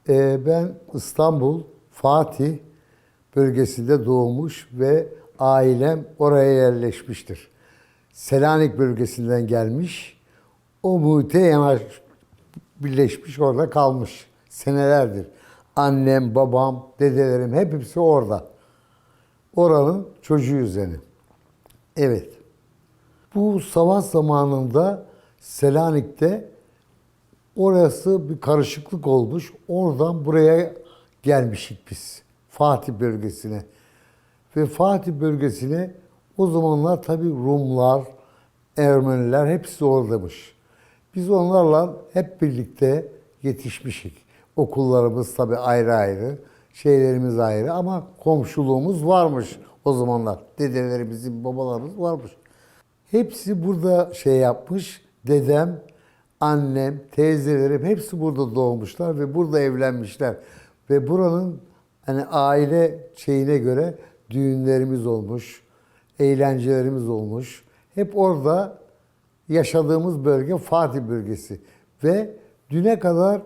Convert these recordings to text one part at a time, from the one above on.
Ben İstanbul, Fatih bölgesinde doğmuş ve ailem oraya yerleşmiştir. Selanik bölgesinden gelmiş. O muhite yanaş birleşmiş orada kalmış senelerdir. Annem, babam, dedelerim hepsi orada. Oranın çocuğuyuz yani. Evet. Bu savaş zamanında Selanik'te orası bir karışıklık olmuş. Oradan buraya gelmişik biz. Fatih bölgesine. Ve Fatih bölgesine o zamanlar tabii Rumlar, Ermeniler hepsi oradamış. Biz onlarla hep birlikte yetişmişik. Okullarımız tabii ayrı ayrı, şeylerimiz ayrı ama komşuluğumuz varmış o zamanlar. Dedelerimizin, babalarımız varmış. Hepsi burada şey yapmış. Dedem, annem, teyzelerim hepsi burada doğmuşlar ve burada evlenmişler. Ve buranın hani aile şeyine göre düğünlerimiz olmuş, eğlencelerimiz olmuş. Hep orada yaşadığımız bölge Fatih bölgesi. Ve düne kadar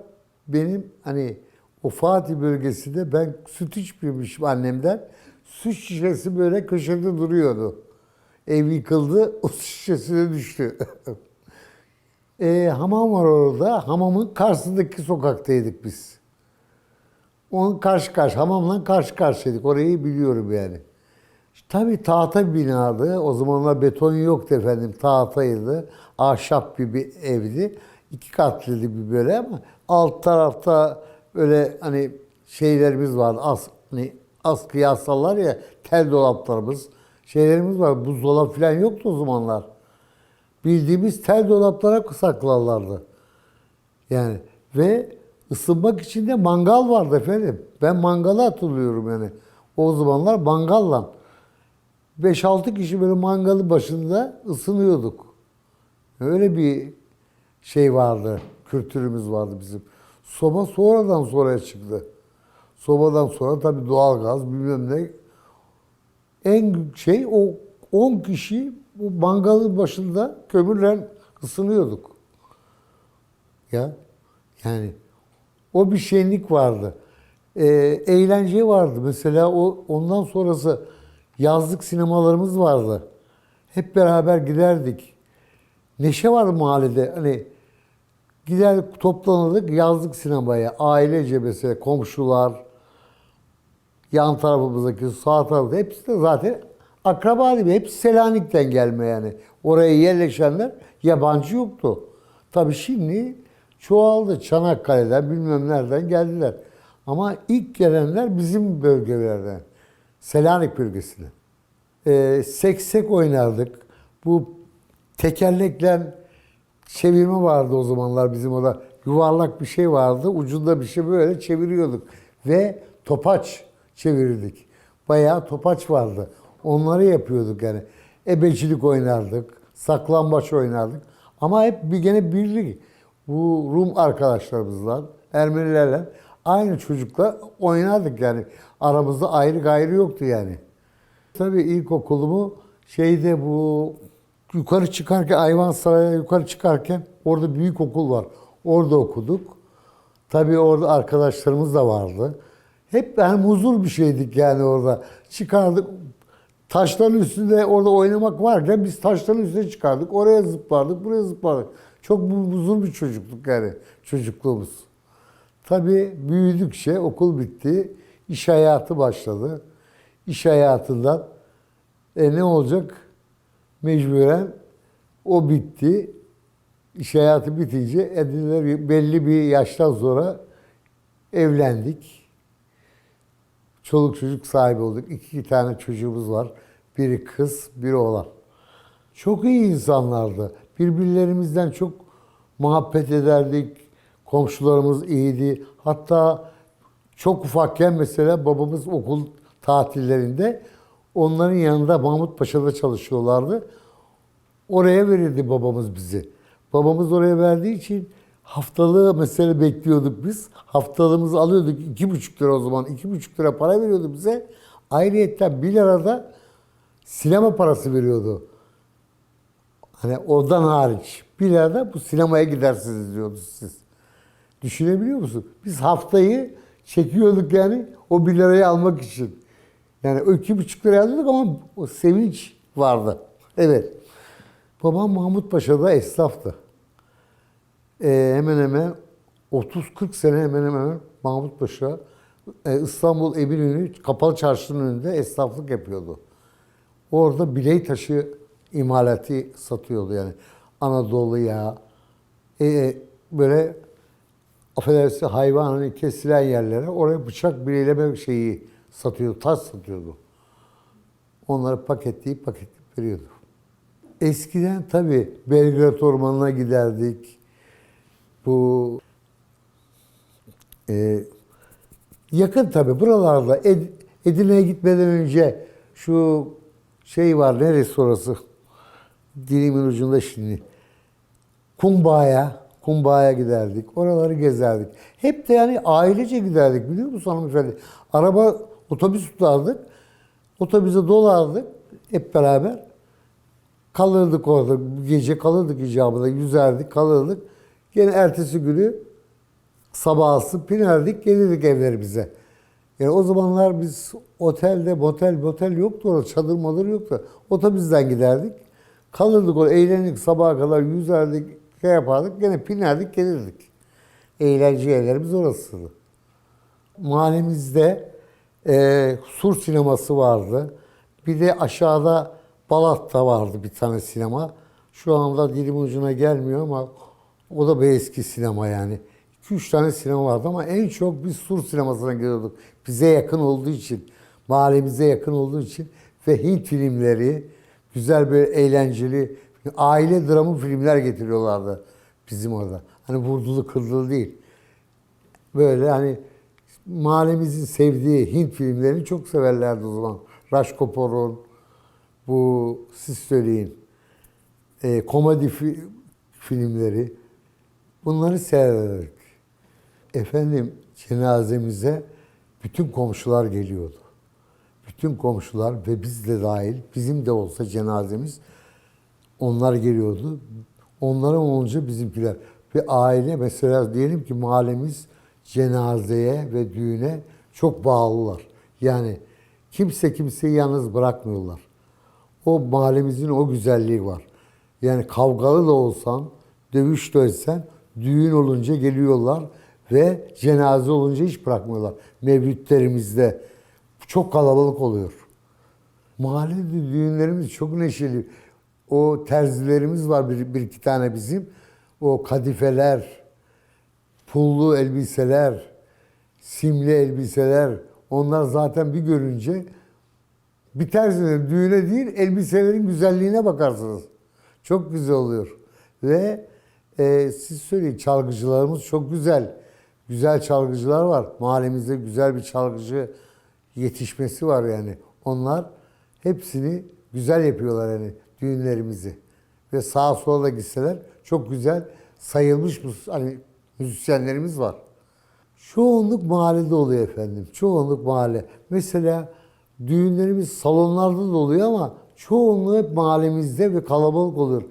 benim hani o Fatih bölgesinde ben süt içmemişim annemden. Süt şişesi böyle köşede duruyordu. Ev yıkıldı, o şişesine düştü. Hamam var orada. Hamamın karşısındaki sokaktaydık biz. Onun hamamla karşı karşıyaydık. Orayı biliyorum yani. Tabii tahta bir binadı. O zamanlar beton yoktu efendim. Tahtaydı. Ahşap bir evdi. 2 katlıydı bir böyle ama alt tarafta böyle hani şeylerimiz vardı. Hani askıya asarlar ya tel dolaplarımız. Şeylerimiz var. Buzdolabı falan yoktu o zamanlar. Bildiğimiz tel dolaplara saklarlardı. Yani ve ısınmak için de mangal vardı efendim. Ben mangalı hatırlıyorum yani. O zamanlar mangalla 5-6 kişi böyle mangalı başında ısınıyorduk. Öyle bir şey vardı, kültürümüz vardı bizim. Soba sonradan sonraya çıktı. Sobadan sonra tabii doğalgaz bilmem ne. En büyük şey o 10 kişi bu mangalın başında kömürle ısınıyorduk. Ya yani o bir şenlik vardı. Eğlence vardı. Mesela ondan sonrası yazlık sinemalarımız vardı. Hep beraber giderdik. Neşe vardı mahallede. Hani gider toplanırdık yazlık sinemaya. Ailece mesela komşular, yan tarafımızdaki sağ tarafta hepsi de zaten akraba gibi. Hepsi Selanik'ten gelme yani. Oraya yerleşenler yabancı yoktu. Tabii şimdi çoğaldı. Çanakkale'den bilmem nereden geldiler. Ama ilk gelenler bizim bölgelerden. Selanik bölgesine. Seksek oynardık. Bu tekerlekle çevirme vardı o zamanlar bizim orada. Yuvarlak bir şey vardı. Ucunda bir şey böyle çeviriyorduk. Ve topaç çevirirdik. Bayağı topaç vardı. Onları yapıyorduk yani. Ebecilik oynardık. Saklambaç oynardık. Ama hep gene birlik. Bu Rum arkadaşlarımızla, Ermenilerle aynı çocuklar oynardık yani. Aramızda ayrı gayrı yoktu yani. Tabii ilkokulumu şeyde bu yukarı çıkarken Ayvansaray'a yukarı çıkarken orada büyük okul var. Orada okuduk. Tabii orada arkadaşlarımız da vardı. Hep yani huzur bir şeydik yani orada. Çıkardık. Taşların üstünde orada oynamak varken biz taşların üstüne çıkardık. Oraya zıplardık, buraya zıplardık. Çok huzur bir çocukluk yani çocukluğumuz. Tabii büyüdükçe okul bitti. İş hayatı başladı. İş hayatından ne olacak? Mecburen o bitti. İş hayatı bitince belli bir yaştan sonra evlendik. Çoluk çocuk sahibi olduk. 2 tane çocuğumuz var. Biri kız, biri oğlan. Çok iyi insanlardı. Birbirlerimizden çok muhabbet ederdik. Komşularımız iyiydi. Hatta çok ufakken mesela babamız okul tatillerinde onların yanında Mahmutpaşa'da çalışıyorlardı. Oraya verirdi babamız bizi. Babamız oraya verdiği için haftalığı mesela bekliyorduk biz. Haftalığımızı alıyorduk 2,5 lira o zaman. 2,5 lira para veriyordu bize. Ayrıyetten 1 lira da sinema parası veriyordu. Hani oradan hariç. 1 lira da bu sinemaya gidersiniz diyordu siz. Düşünebiliyor musun? Biz haftayı çekiyorduk yani o 1 lirayı almak için. Yani o 2,5 liraya alıyorduk ama o sevinç vardı. Evet. Babam Mahmut Paşa'da esnaftı. Hemen hemen 30-40 sene hemen hemen Mahmut Paşa İstanbul Eminönü Kapalı Çarşı'nın önünde esnaflık yapıyordu. Orada bilek taşı imalatı satıyordu yani. Anadolu'ya böyle affedersin hayvan hani kesilen yerlere oraya bıçak bileyleme şeyi satıyordu, taş satıyordu. Onları paketleyip veriyordu. Eskiden tabii Belgrad Ormanı'na giderdik. Bu e, yakın tabii buralarda Edirne'ye gitmeden önce şu şey var neresi orası? Dilimin ucunda şimdi. Kumbağa'ya giderdik. Oraları gezerdik. Hep de yani ailece giderdik biliyor musun hanımefendi? Otobüs tutardık. Otobüse dolardık hep beraber. Kalırdık orada. Gece kalırdık icabında. Yüzerdik, kalırdık. Gene ertesi günü sabahsı binerdik, gelirdik evlerimize. Yani o zamanlar biz otelde, motel yoktu orada. Çadır madır yoktu. Otobüsten giderdik. Kalırdık orada, eğlenirdik sabaha kadar, yüzerdik, şey yapardık. Gene binerdik, gelirdik. Eğlence yerlerimiz orasıydı. Mahallemizde Sur sineması vardı. Bir de aşağıda Balat'ta vardı bir tane sinema. Şu anda dilimin ucuna gelmiyor ama o da bir eski sinema yani. 2-3 tane sinema vardı ama en çok biz Sur sinemasına gidiyorduk. Bize yakın olduğu için, mahallemize yakın olduğu için ve Hint filmleri, güzel böyle eğlenceli, aile dramı filmler getiriyorlardı bizim orada. Hani vurdulu kırdılı değil. Böyle hani mahallemizin sevdiği Hint filmlerini çok severlerdi o zaman. Raj Kapoor'un, bu siz söyleyin, komedi filmleri, bunları severdik. Efendim cenazemize bütün komşular geliyordu. Bütün komşular ve biz de dahil, bizim de olsa cenazemiz onlar geliyordu. Onların olunca bizimkiler. Bir aile mesela diyelim ki mahallemiz cenazeye ve düğüne çok bağlılar. Yani kimse kimseyi yalnız bırakmıyorlar. O mahallemizin o güzelliği var. Yani kavgalı da olsan, dövüş de etsen, düğün olunca geliyorlar ve cenaze olunca hiç bırakmıyorlar. Mevlütlerimizde çok kalabalık oluyor. Mahallede düğünlerimiz çok neşeli. O terzilerimiz var bir iki tane bizim. O kadifeler, pullu elbiseler, simli elbiseler. Onlar zaten bir görünce bir terzinin düğüne değil elbiselerin güzelliğine bakarsınız. Çok güzel oluyor. Ve siz söyleyin çalgıcılarımız çok güzel. Güzel çalgıcılar var. Mahallemizde güzel bir çalgıcı yetişmesi var yani. Onlar hepsini güzel yapıyorlar yani düğünlerimizi. Ve sağa sola da gitseler çok güzel sayılmış hani müzisyenlerimiz var. Çoğunluk mahallede oluyor efendim. Çoğunluk mahalle. Mesela düğünlerimiz salonlarda da oluyor ama çoğunluğu hep mahallemizde ve kalabalık olur.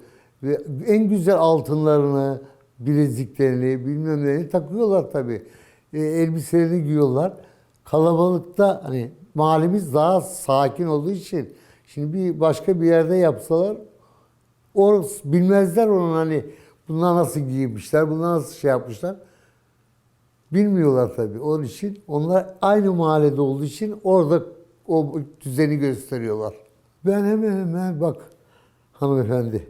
Ve en güzel altınlarını, bileziklerini, bilmem nelerini takıyorlar tabii. Elbiselerini giyiyorlar. Kalabalıkta hani mahallemiz daha sakin olduğu için şimdi bir başka bir yerde yapsalar bilmezler onun hani bunlar nasıl giymişler, bunlar nasıl şey yapmışlar. Bilmiyorlar tabii. Onun için onlar aynı mahallede olduğu için orada o düzeni gösteriyorlar. Ben hemen bak hanımefendi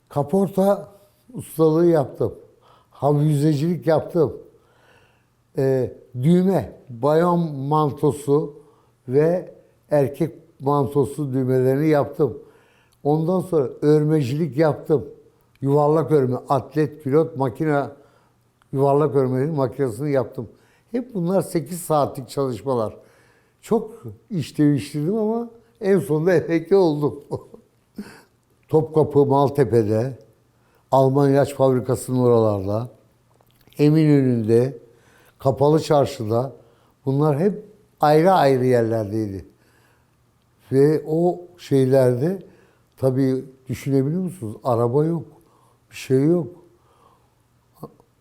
kaporta ustalığı yaptım. Havyüzecilik yaptım. Düğme, bayan mantosu ve erkek mantosu düğmelerini yaptım. Ondan sonra örmecilik yaptım. Yuvarlak örme, atlet, pilot, makine yuvarlak örmenin makinesini yaptım. Hep bunlar 8 saatlik çalışmalar. Çok iş değiştirdim ama en sonunda emekli oldum. Topkapı, Maltepe'de, Alman ilaç fabrikasının oralarda, Eminönü'nde, Kapalı Çarşı'da bunlar hep ayrı ayrı yerlerdeydi. Ve o şeylerde tabii düşünebiliyor musunuz? Araba yok, bir şey yok.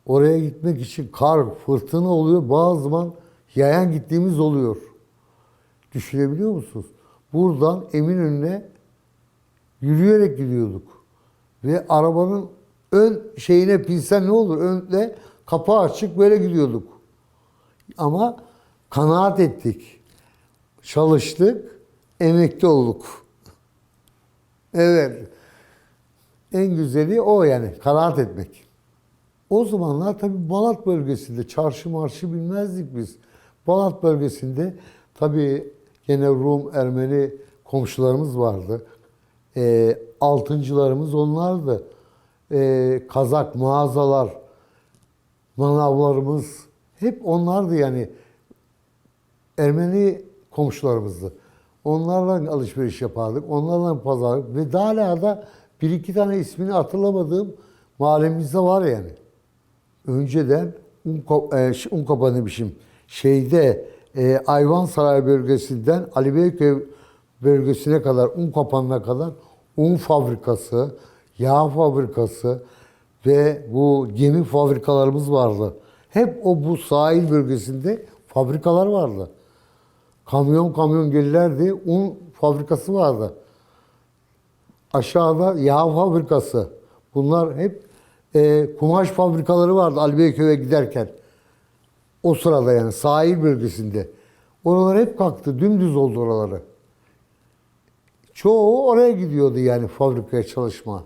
Oraya gitmek için kar, fırtına oluyor. Bazı zaman yayan gittiğimiz oluyor. Düşünebiliyor musunuz? Buradan Eminönü'ne yürüyerek gidiyorduk. Ve arabanın ön şeyine pinsen ne olur? Önle kapağı açık böyle gidiyorduk. Ama kanaat ettik. Çalıştık, emekli olduk. Evet. En güzeli o yani, kanaat etmek. O zamanlar tabii Balat bölgesinde, çarşı marşı bilmezdik biz. Balat bölgesinde tabii gene Rum, Ermeni komşularımız vardı. Altıncılarımız onlardı. Kazak mağazalar, manavlarımız hep onlardı yani. Ermeni komşularımızdı. Onlarla alışveriş yapardık. Onlarla pazarlık. Ve hala da bir iki tane ismini hatırlamadığım mahallemizde var yani. Önceden Unkapanı demişim. Ayvansaray bölgesinden Ali Beyköy bölgesine kadar, Unkapanı'na kadar un fabrikası, yağ fabrikası ve bu gemi fabrikalarımız vardı. Hep bu sahil bölgesinde fabrikalar vardı. Kamyon kamyon gelirlerdi. Un fabrikası vardı. Aşağıda yağ fabrikası. Bunlar hep kumaş fabrikaları vardı Ali Beyköy'e giderken. O sırada yani sahil bölgesinde. Oralar hep kalktı. Dümdüz oldu oraları. Çoğu oraya gidiyordu yani fabrikaya çalışma.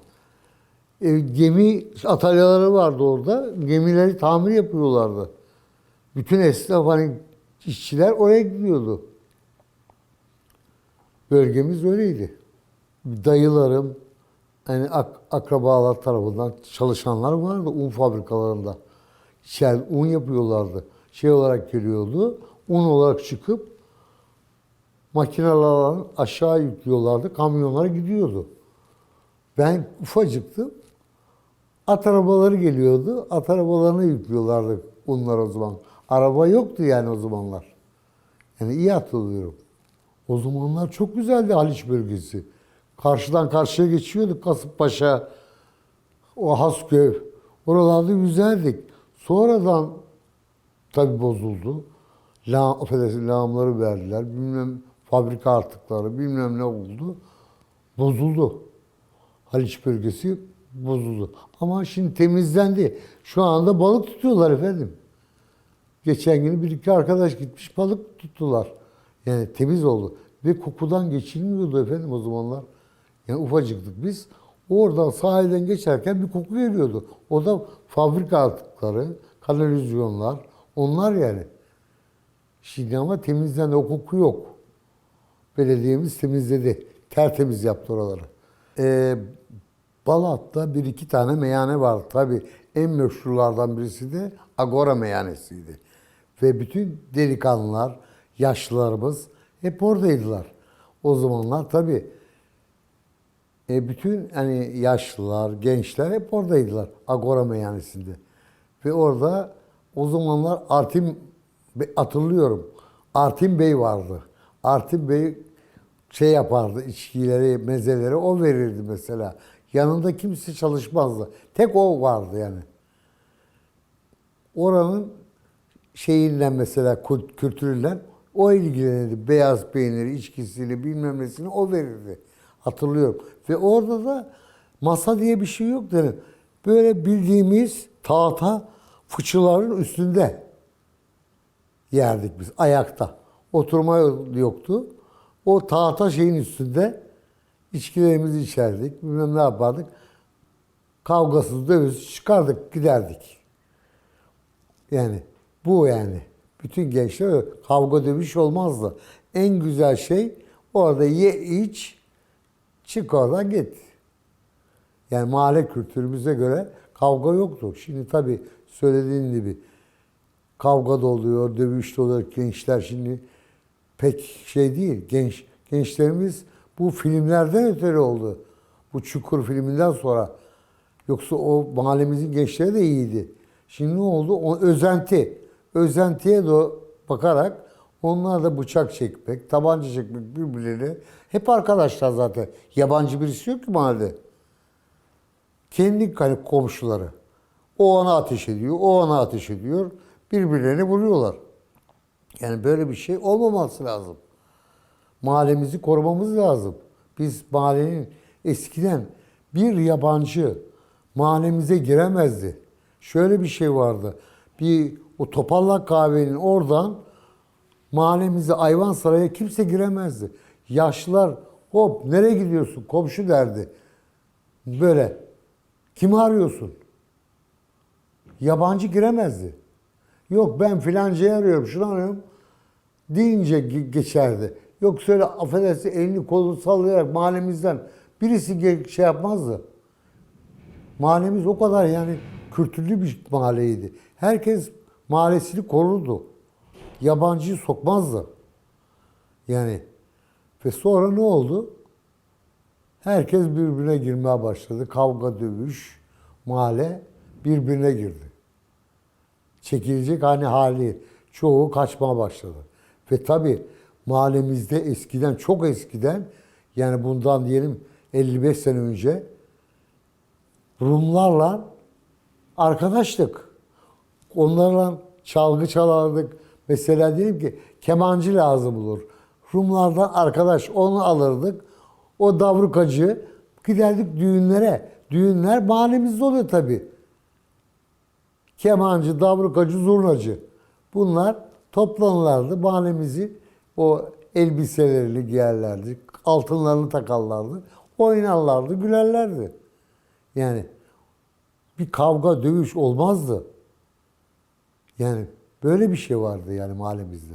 Gemi atölyeleri vardı orada. Gemileri tamir yapıyorlardı. Bütün esnaf hani işçiler oraya gidiyordu. Bölgemiz öyleydi. Dayılarım, yani akrabalar tarafından çalışanlar vardı un fabrikalarında. Un yapıyorlardı. Şey olarak geliyordu, un olarak çıkıp makinelerden aşağı yüklüyorlardı, kamyonlara gidiyordu. Ben ufacıktım. At arabaları geliyordu, at arabalarına yüklüyorlardı unlar o zaman. Araba yoktu yani o zamanlar. Yani iyi hatırlıyorum. O zamanlar çok güzeldi Haliç bölgesi. Karşıdan karşıya geçiyorduk Kasımpaşa, o Hasköy. Oralarda güzeldik. Sonradan tabii bozuldu. Affedersin, lağımları verdiler. Bilmem fabrika artıkları, bilmem ne oldu. Bozuldu. Haliç bölgesi bozuldu. Ama şimdi temizlendi. Şu anda balık tutuyorlar efendim. Geçen gün bir iki arkadaş gitmiş balık tuttular. Yani temiz oldu. Ve kokudan geçilmiyordu efendim o zamanlar. Yani ufacıktık biz. Oradan sahilden geçerken bir koku geliyordu. O da fabrika atıkları, kanalizasyonlar, onlar yani. Şimdi ama temizlendi, o koku yok. Belediyemiz temizledi. Tertemiz yaptı oraları. Balat'ta bir iki tane meyhane var. Tabii en meşhurlardan birisi de Agora meyhanesiydi. Ve bütün delikanlılar, yaşlılarımız hep oradaydılar. O zamanlar tabii bütün hani yaşlılar, gençler hep oradaydılar Agora meyhanesinde. Ve orada o zamanlar hatırlıyorum. Artin Bey vardı. Artin Bey şey yapardı, içkileri, mezeleri o verirdi mesela. Yanında kimse çalışmazdı. Tek o vardı yani. Oranın şeyinden mesela kültüründen o ilgilenirdi. Beyaz peyniri, içkisiyle bilmem nesini o verirdi. Hatırlıyorum. Ve orada da masa diye bir şey yok yani. Böyle bildiğimiz tahta fıçıların üstünde yerdik biz ayakta. Oturma yoktu. O tahta şeyin üstünde içkilerimizi içerdik. Bilmem ne yapardık. Kavgasız, dövüş çıkardık, giderdik. Yani bu yani. Bütün gençler öyle. Kavga dövüş olmazdı. En güzel şey orada ye iç, çık oradan git. Yani mahalle kültürümüze göre kavga yoktu. Şimdi tabii söylediğin gibi kavga da oluyor, dövüş de oluyor. Gençler şimdi pek şey değil. Gençlerimiz bu filmlerden ötürü oldu. Bu Çukur filminden sonra. Yoksa o mahallemizin gençleri de iyiydi. Şimdi ne oldu? O özenti. Özentiye de bakarak onlar da bıçak çekmek, tabanca çekmek birbirleri. Hep arkadaşlar zaten. Yabancı birisi yok ki mahallede. Kendi komşuları. O ona ateş ediyor, o ona ateş ediyor. Birbirlerini vuruyorlar. Yani böyle bir şey olmaması lazım. Mahallemizi korumamız lazım. Biz mahallenin eskiden bir yabancı mahallemize giremezdi. Şöyle bir şey vardı. Bir o Topallak kahvenin oradan mahallemize Ayvansaray'a kimse giremezdi. Yaşlılar hop nereye gidiyorsun komşu derdi. Böyle kimi arıyorsun? Yabancı giremezdi. Yok ben filancayı arıyorum, şunu arıyorum deyince geçerdi. Yok söyle affedersin elini kolunu sallayarak mahallemizden birisi şey yapmazdı. Mahallemiz o kadar yani kültürlü bir mahalleydi. Herkes mahallesini korurdu. Yabancıyı sokmazdı. Yani ve sonra ne oldu? Herkes birbirine girmeye başladı. Kavga, dövüş, mahalle birbirine girdi. Çekilecek hani hali çoğu kaçmaya başladı. Ve tabii mahallemizde eskiden, çok eskiden yani bundan diyelim 55 sene önce Rumlarla arkadaştık. Onlarla çalgı çalardık. Mesela diyelim ki kemancı lazım olur. Rumlardan arkadaş onu alırdık. O davrukacı giderdik düğünlere. Düğünler mahallemizde oluyor tabii. Kemancı, davrukacı, zurnacı. Bunlar toplanırlardı. Mahallemizi o elbiselerini giyerlerdi. Altınlarını takarlardı. Oynarlardı, gülerlerdi. Yani bir kavga, dövüş olmazdı. Yani böyle bir şey vardı yani mahallemizde.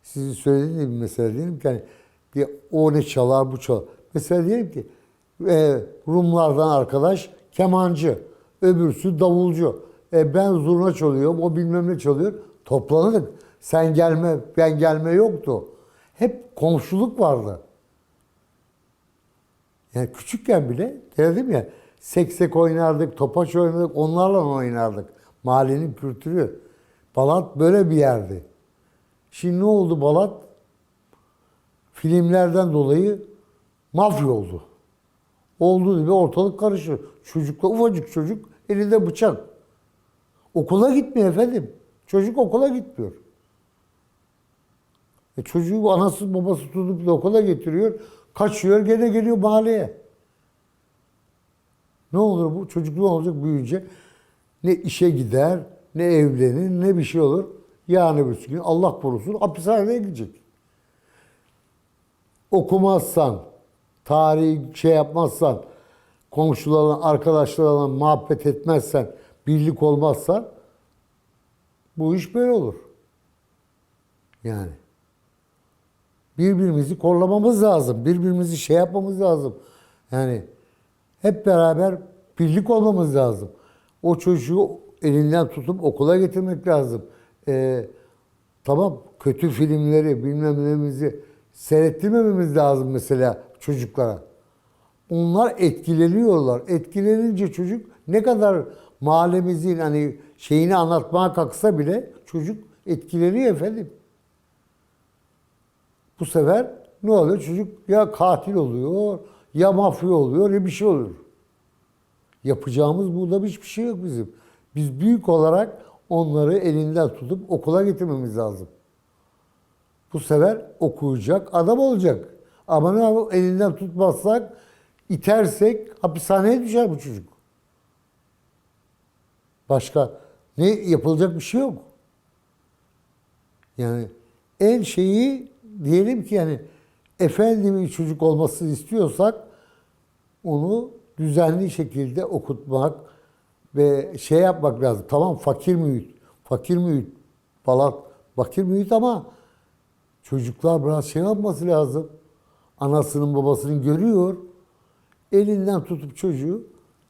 Sizin söylediğiniz gibi mesela diyelim ki hani bir o ne çalar bu çalar. Mesela diyelim ki Rumlardan arkadaş kemancı, öbürsü davulcu. Ben zurna çalıyorum, o bilmem ne çalıyor. Toplanırdık. Sen gelme, ben gelme yoktu. Hep komşuluk vardı. Yani küçükken bile dedim ya seksek oynardık, topaç oynardık, onlarla oynardık. Mahallenin kültürü. Balat böyle bir yerdi. Şimdi ne oldu Balat? Filmlerden dolayı mafya oldu. Olduğu gibi ortalık karışıyor. Çocuklar, ufacık çocuk elinde bıçak. Okula gitmiyor efendim. Çocuk okula gitmiyor. Çocuğu anası babası tutup da okula getiriyor. Kaçıyor gene geliyor mahalleye. Ne olur bu? Çocuk ne olacak büyüyünce? Ne işe gider, ne evlenir, ne bir şey olur. Yani bir gün Allah korusun hapishaneye gidecek. Okumazsan, tarihi şey yapmazsan, komşularla, arkadaşlarla muhabbet etmezsen, birlik olmazsan bu iş böyle olur. Yani birbirimizi korlamamız lazım. Birbirimizi şey yapmamız lazım. Yani hep beraber birlik olmamız lazım. O çocuğu elinden tutup okula getirmek lazım. Tamam kötü filmleri bilmem nemizi seyrettirmememiz lazım mesela çocuklara. Onlar etkileniyorlar. Etkilenince çocuk ne kadar mahallemizin hani şeyini anlatmaya kalksa bile çocuk etkileniyor efendim. Bu sefer ne oluyor? Çocuk ya katil oluyor, ya mafya oluyor, ya bir şey oluyor. Yapacağımız burada hiçbir şey yok bizim. Biz büyük olarak onları elinden tutup okula getirmemiz lazım. Bu sefer okuyacak, adam olacak. Ama ne yapalım? Elinden tutmazsak, itersek hapishaneye düşer bu çocuk. Başka ne yapılacak bir şey yok. Yani en şeyi diyelim ki yani efendi bir çocuk olmasını istiyorsak onu düzenli şekilde okutmak ve şey yapmak lazım. Tamam fakir mühit, fakir mühit, Balat, fakir mühit ama çocuklar biraz şey yapması lazım. Anasının babasının görüyor. Elinden tutup çocuğu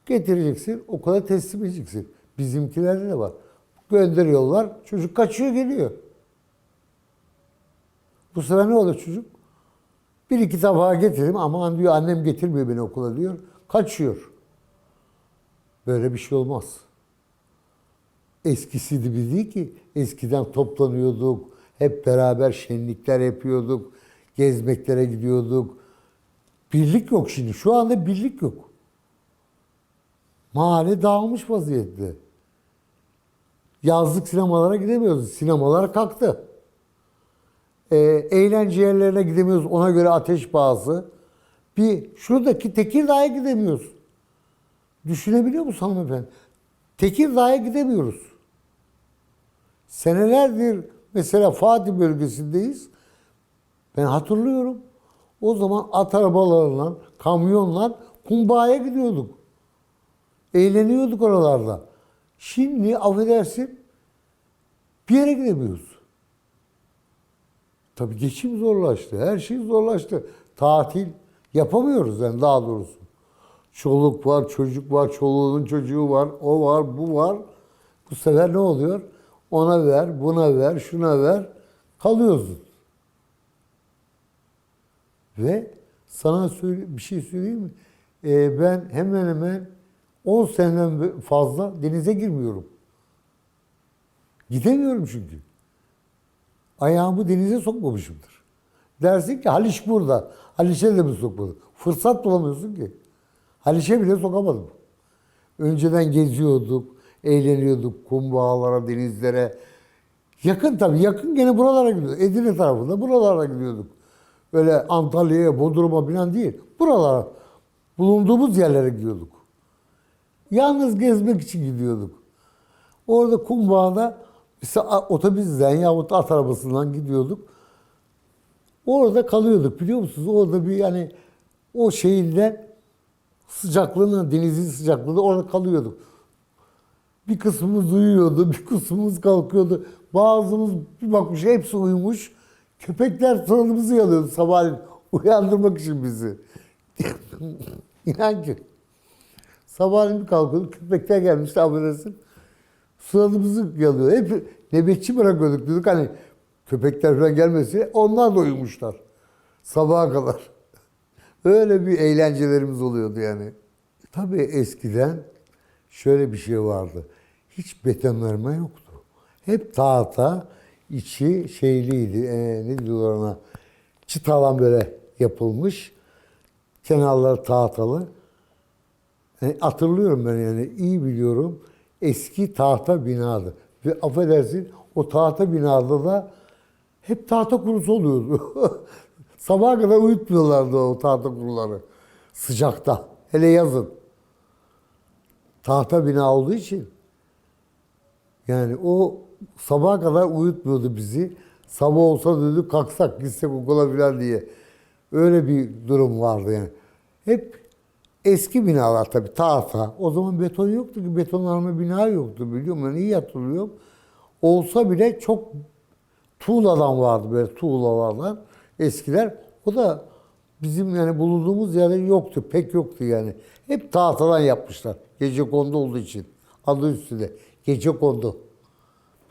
getireceksin, okula teslim edeceksin. Bizimkilerde de var. Gönderiyorlar, çocuk kaçıyor geliyor. Bu sefer ne oluyor çocuk? Bir iki tabağı getirdim aman diyor annem getirmiyor beni okula diyor. Kaçıyor. Böyle bir şey olmaz. Eskisi gibi değil ki. Eskiden toplanıyorduk. Hep beraber şenlikler yapıyorduk. Gezmeklere gidiyorduk. Birlik yok şimdi. Şu anda birlik yok. Mahalle dağılmış vaziyette. Yazlık sinemalara gidemiyoruz. Sinemalar kalktı. Eğlence yerlerine gidemiyoruz. Ona göre ateş pahası. Bir şuradaki Tekirdağ'a gidemiyoruz. Düşünebiliyor musun hanımefendi? Tekirdağ'a gidemiyoruz. Senelerdir mesela Fatih bölgesindeyiz. Ben hatırlıyorum. O zaman at arabalarla, kamyonla Kumbağa'ya gidiyorduk. Eğleniyorduk oralarda. Şimdi affedersin bir yere gidemiyoruz. Tabii geçim zorlaştı. Her şey zorlaştı. Tatil yapamıyoruz yani daha doğrusu. Çoluk var, çocuk var, çoluğunun çocuğu var, o var, bu var. Bu sefer ne oluyor? Ona ver, buna ver, şuna ver. Kalıyorsun. Ve sana bir şey söyleyeyim mi? Ben hemen hemen 10 seneden fazla denize girmiyorum. Gidemiyorum çünkü. Ayağımı denize sokmamışımdır. Dersin ki Haliç burada. Haliç'e de mi sokmadın? Fırsat bulamıyorsun ki. Haliç'e bile sokamadım. Önceden geziyorduk, eğleniyorduk kumbağalara, denizlere. Yakın tabii, yakın gene buralara gidiyorduk. Edirne tarafında buralara gidiyorduk. Öyle Antalya'ya, Bodrum'a falan değil. Buralara, bulunduğumuz yerlere gidiyorduk. Yalnız gezmek için gidiyorduk. Orada Kumbağa'da mesela otobüsten yahut at arabasından gidiyorduk. Orada kalıyorduk biliyor musunuz? Orada bir yani o şeyinden sıcaklığına, denizin sıcaklığında orada kalıyorduk. Bir kısmımız uyuyordu, bir kısmımız kalkıyordu. Bazımız bir bakmış hepsi uyumuş. Köpekler suratımızı yalıyordu sabahleyin uyandırmak için bizi. İnan ki. Sabahleyin bir kalkıyorduk, köpekler gelmişti affedersin. Suratımızı yalıyor. Hep nöbetçi bırakıyorduk diyorduk hani köpekler falan gelmesin. Onlar da uyumuşlar. Sabaha kadar. Öyle bir eğlencelerimiz oluyordu yani. Tabii eskiden şöyle bir şey vardı. Hiç betonarme yoktu. Hep tahta, içi şeyliydi. Ne diyorlar ona? Çıtalan böyle yapılmış. Kenarları tahtalı. Hatırlıyorum ben yani iyi biliyorum. Eski tahta binadı. Ve affedersin o tahta binada da hep tahta kurusu oluyordu. Sabaha kadar uyutmuyorlardı o tahta kuruları. Sıcakta. Hele yazın. Tahta bina olduğu için yani o sabaha kadar uyutmuyordu bizi. Sabah olsa dedik kalksak gitsek okula falan diye. Öyle bir durum vardı yani. Hep eski binalar tabii tahta. O zaman beton yoktu ki betonarme bina yoktu biliyor musun? Ben iyi hatırlıyorum. Olsa bile çok tuğladan vardı böyle tuğlalardan eskiler. O da bizim yani bulunduğumuz yerde yoktu. Pek yoktu yani. Hep tahtadan yapmışlar. Gecekondu olduğu için. Adı üstünde. Gecekondu.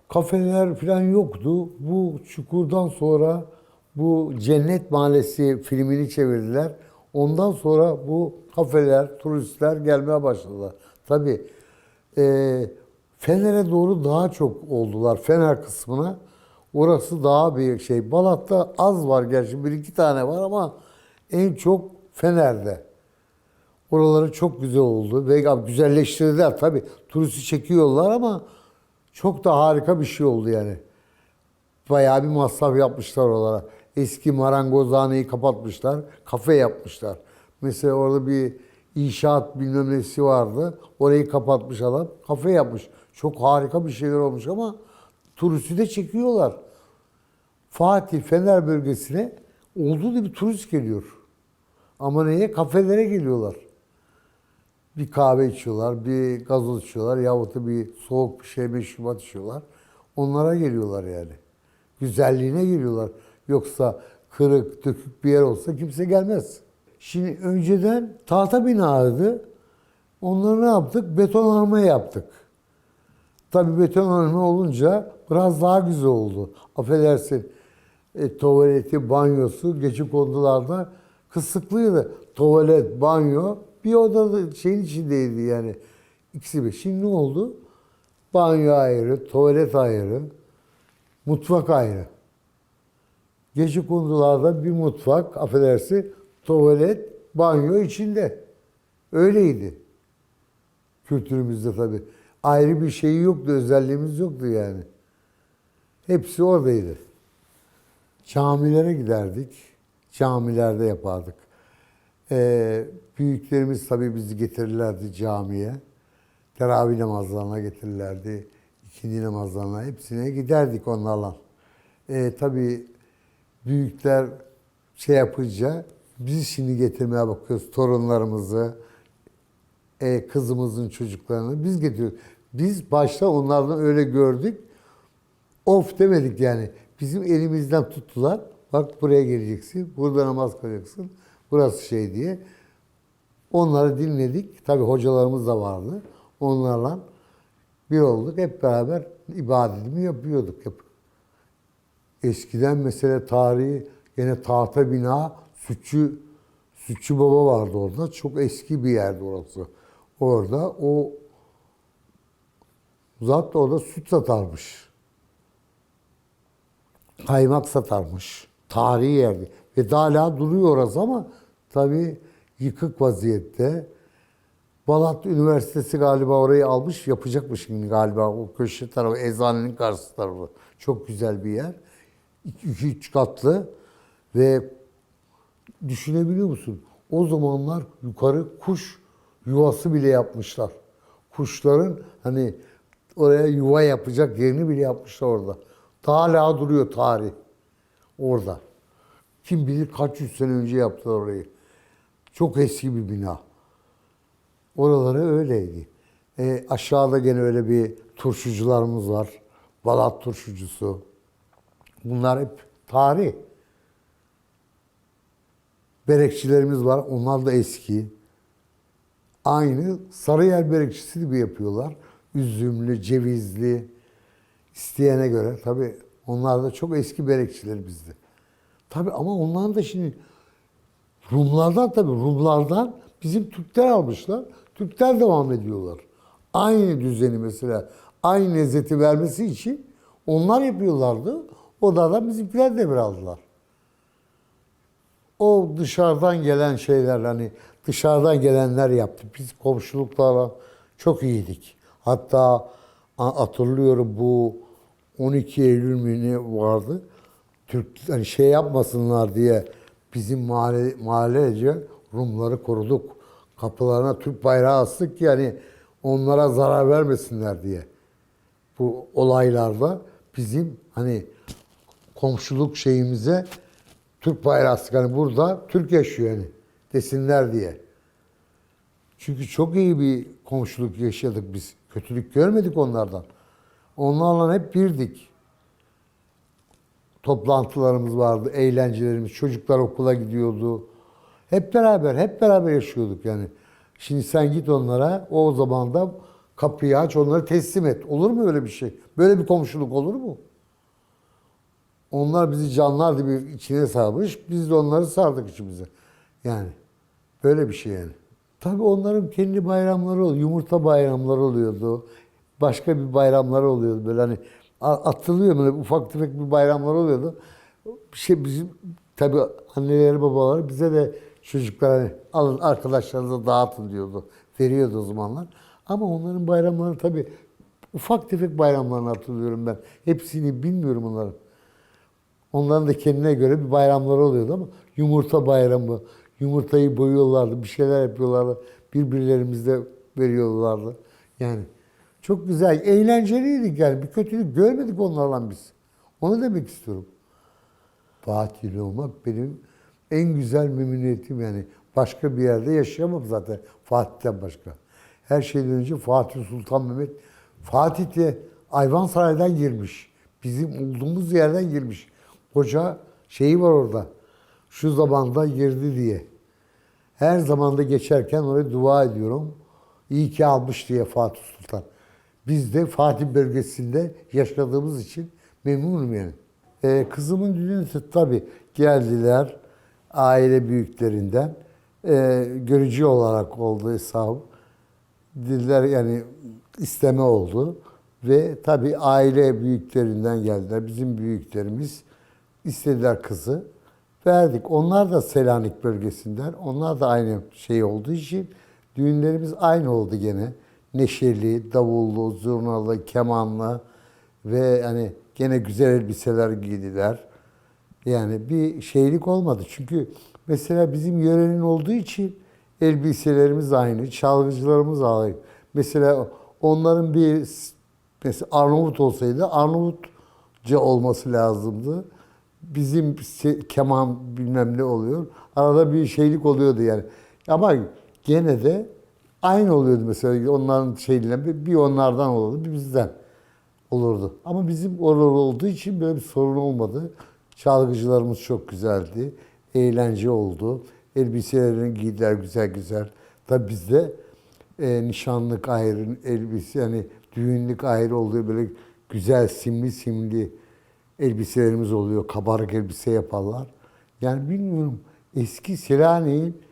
Kafeler falan yoktu. Bu Çukur'dan sonra bu Cennet Mahallesi filmini çevirdiler. Ondan sonra bu kafeler, turistler gelmeye başladılar. Tabii Fener'e doğru daha çok oldular. Fener kısmına. Orası daha bir şey. Balat'ta az var gerçi. Bir iki tane var ama en çok Fener'de. Oraları çok güzel oldu. Ve güzelleştirdiler tabii. Turisti çekiyorlar ama çok da harika bir şey oldu yani. Bayağı bir masraf yapmışlar oralara. Eski marangozhaneyi kapatmışlar. Kafe yapmışlar. Mesela orada bir inşaat bilmem nesi vardı. Orayı kapatmış adam. Kafe yapmış. Çok harika bir şeyler olmuş ama turisti de çekiyorlar. Fatih, Fener bölgesine olduğu gibi turist geliyor. Ama neye? Kafelere geliyorlar. Bir kahve içiyorlar, bir gazoz içiyorlar yahut da bir soğuk bir şey, meşrubat içiyorlar. Onlara geliyorlar yani. Güzelliğine geliyorlar. Yoksa kırık, dökük bir yer olsa kimse gelmez. Şimdi önceden tahta binaydı. Onları ne yaptık? Betonarme yaptık. Tabii betonarme olunca biraz daha güzel oldu. Affedersin tuvaleti, banyosu gecekondularda kısıtlıydı. Tuvalet, banyo bir odada şeyin içindeydi yani. İkisi bir. Şimdi ne oldu? Banyo ayrı, tuvalet ayrı, mutfak ayrı. Gecekondularda bir mutfak, affedersin, tuvalet, banyo içinde. Öyleydi. Kültürümüzde tabii. ayrı bir şeyi yoktu, özelliğimiz yoktu yani. Hepsi oradaydı. Camilere giderdik. Camilerde yapardık. Büyüklerimiz tabii bizi getirirlerdi camiye. Teravih namazlarına getirirlerdi. İkindi namazlarına hepsine giderdik onlarla. Tabii büyükler şey yapınca biz şimdi getirmeye bakıyoruz torunlarımızı, kızımızın çocuklarını biz getiriyoruz. Biz başta onlardan öyle gördük. Of demedik yani. Bizim elimizden tuttular. Bak buraya geleceksin, burada namaz kılacaksın. Burası şey diye. Onları dinledik. Tabii hocalarımız da vardı. Onlarla bir olduk. Hep beraber ibadetimi yapıyorduk. Hep. Eskiden mesela tarihi yine tahta bina Sütçü Baba vardı orada. Çok eski bir yerdi orası. Orada o zat da orada süt satarmış. Kaymak satarmış. Tarihi yerdi. Ve daha hala duruyor orası ama tabii yıkık vaziyette. Balat Üniversitesi galiba orayı almış, yapacakmış şimdi galiba o köşe tarafı, eczanenin karşı tarafı. Çok güzel bir yer. 2-3 katlı ve düşünebiliyor musun? O zamanlar yukarı kuş yuvası bile yapmışlar. Kuşların hani oraya yuva yapacak yerini bile yapmışlar orada. Hala duruyor tarih orada. Kim bilir kaç yüz sene önce yaptılar orayı. Çok eski bir bina. Oraları öyleydi. Aşağıda gene öyle bir turşucularımız var. Balat turşucusu. Bunlar hep tarih. Berekçilerimiz var. Onlar da eski. Aynı Sarıyer berekçisi gibi yapıyorlar. Üzümlü, cevizli. İsteyene göre. Tabii onlar da çok eski berekçiler bizde. Tabii ama onların da şimdi Rumlardan bizim Türkler almışlar. Türkler devam ediyorlar. Aynı düzeni mesela, aynı lezzeti vermesi için onlar yapıyorlardı. Odadan bizimkiler devraldılar. O dışarıdan gelen şeyler hani dışarıdan gelenler yaptı. Biz komşuluklarla çok iyiydik. Hatta hatırlıyorum bu 12 Eylül mü ne vardı? Türk hani şey yapmasınlar diye bizim mahallece Rumları koruduk. Kapılarına Türk bayrağı astık ki hani onlara zarar vermesinler diye. Bu olaylarda bizim hani komşuluk şeyimize Türk bayrağı astık. Hani burada Türk yaşıyor yani desinler diye. Çünkü çok iyi bir komşuluk yaşadık biz. Kötülük görmedik onlardan. Onlarla hep birdik. Toplantılarımız vardı, eğlencelerimiz, çocuklar okula gidiyordu. Hep beraber yaşıyorduk yani. Şimdi sen git onlara, o zaman da kapıyı aç, onları teslim et. Olur mu öyle bir şey? Böyle bir komşuluk olur mu? Onlar bizi canlar gibi içine sarmış, biz de onları sardık içimize. Yani böyle bir şey yani. Tabii onların kendi bayramları oluyor. Yumurta bayramları oluyordu. Başka bir bayramları oluyordu. Böyle hani atılıyor böyle ufak tefek bir bayramlar oluyordu. Bir şey bizim tabii anneleri babaları bize de çocuklar hani alın arkadaşlarınıza dağıtın diyordu. Veriyordu o zamanlar. Ama onların bayramları tabii ufak tefek bayramlarını hatırlıyorum ben. Hepsini bilmiyorum onların. Onların da kendine göre bir bayramları oluyordu ama yumurta bayramı, yumurtayı boyuyorlardı, bir şeyler yapıyorlardı. Birbirlerimizde veriyorlardı. Yani çok güzel, eğlenceliydik yani. Bir kötülük görmedik onlarla biz. Onu demek istiyorum. Fatihli olmak benim en güzel memnuniyetim yani. Başka bir yerde yaşayamam zaten Fatih'ten başka. Her şeyden önce Fatih Sultan Mehmet, Fatih de Ayvansaray'dan girmiş. Bizim olduğumuz yerden girmiş. Koca şeyi var orada. Şu zamanda girdi diye. Her zamanda geçerken oraya dua ediyorum. İyi ki almış diye Fatih Sultan. Biz de Fatih bölgesinde yaşadığımız için memnunum yani. Kızımın düğünü tabii geldiler aile büyüklerinden. Görücü olarak oldu hesabı. Dediler yani isteme oldu. Ve tabii aile büyüklerinden geldiler. Bizim büyüklerimiz istediler kızı. Verdik. Onlar da Selanik bölgesinden. Onlar da aynı şey olduğu için düğünlerimiz aynı oldu gene. neşeli, davullu, zurnalı, kemanlı ve hani gene güzel elbiseler giydiler. Yani bir şeylik olmadı. Çünkü mesela bizim yörenin olduğu için elbiselerimiz aynı, çalgıcılarımız aynı. Mesela onların bir mesela Arnavut olsaydı Arnavutça olması lazımdı. Bizim keman bilmem ne oluyor. Arada bir şeylik oluyordu yani. Ama gene de aynı oluyordu mesela onların şeyle bir onlardan olurdu bir bizden olurdu. Ama bizim oralı olduğu için böyle bir sorun olmadı. Çalgıcılarımız çok güzeldi. Eğlence oldu. Elbiselerini giydiler güzel güzel. Tabii bizde nişanlık ayrı, elbise yani düğünlük ayrı oluyor. Böyle güzel simli simli elbiselerimiz oluyor. Kabarık elbise yaparlar. Yani bilmiyorum eski Selanik'in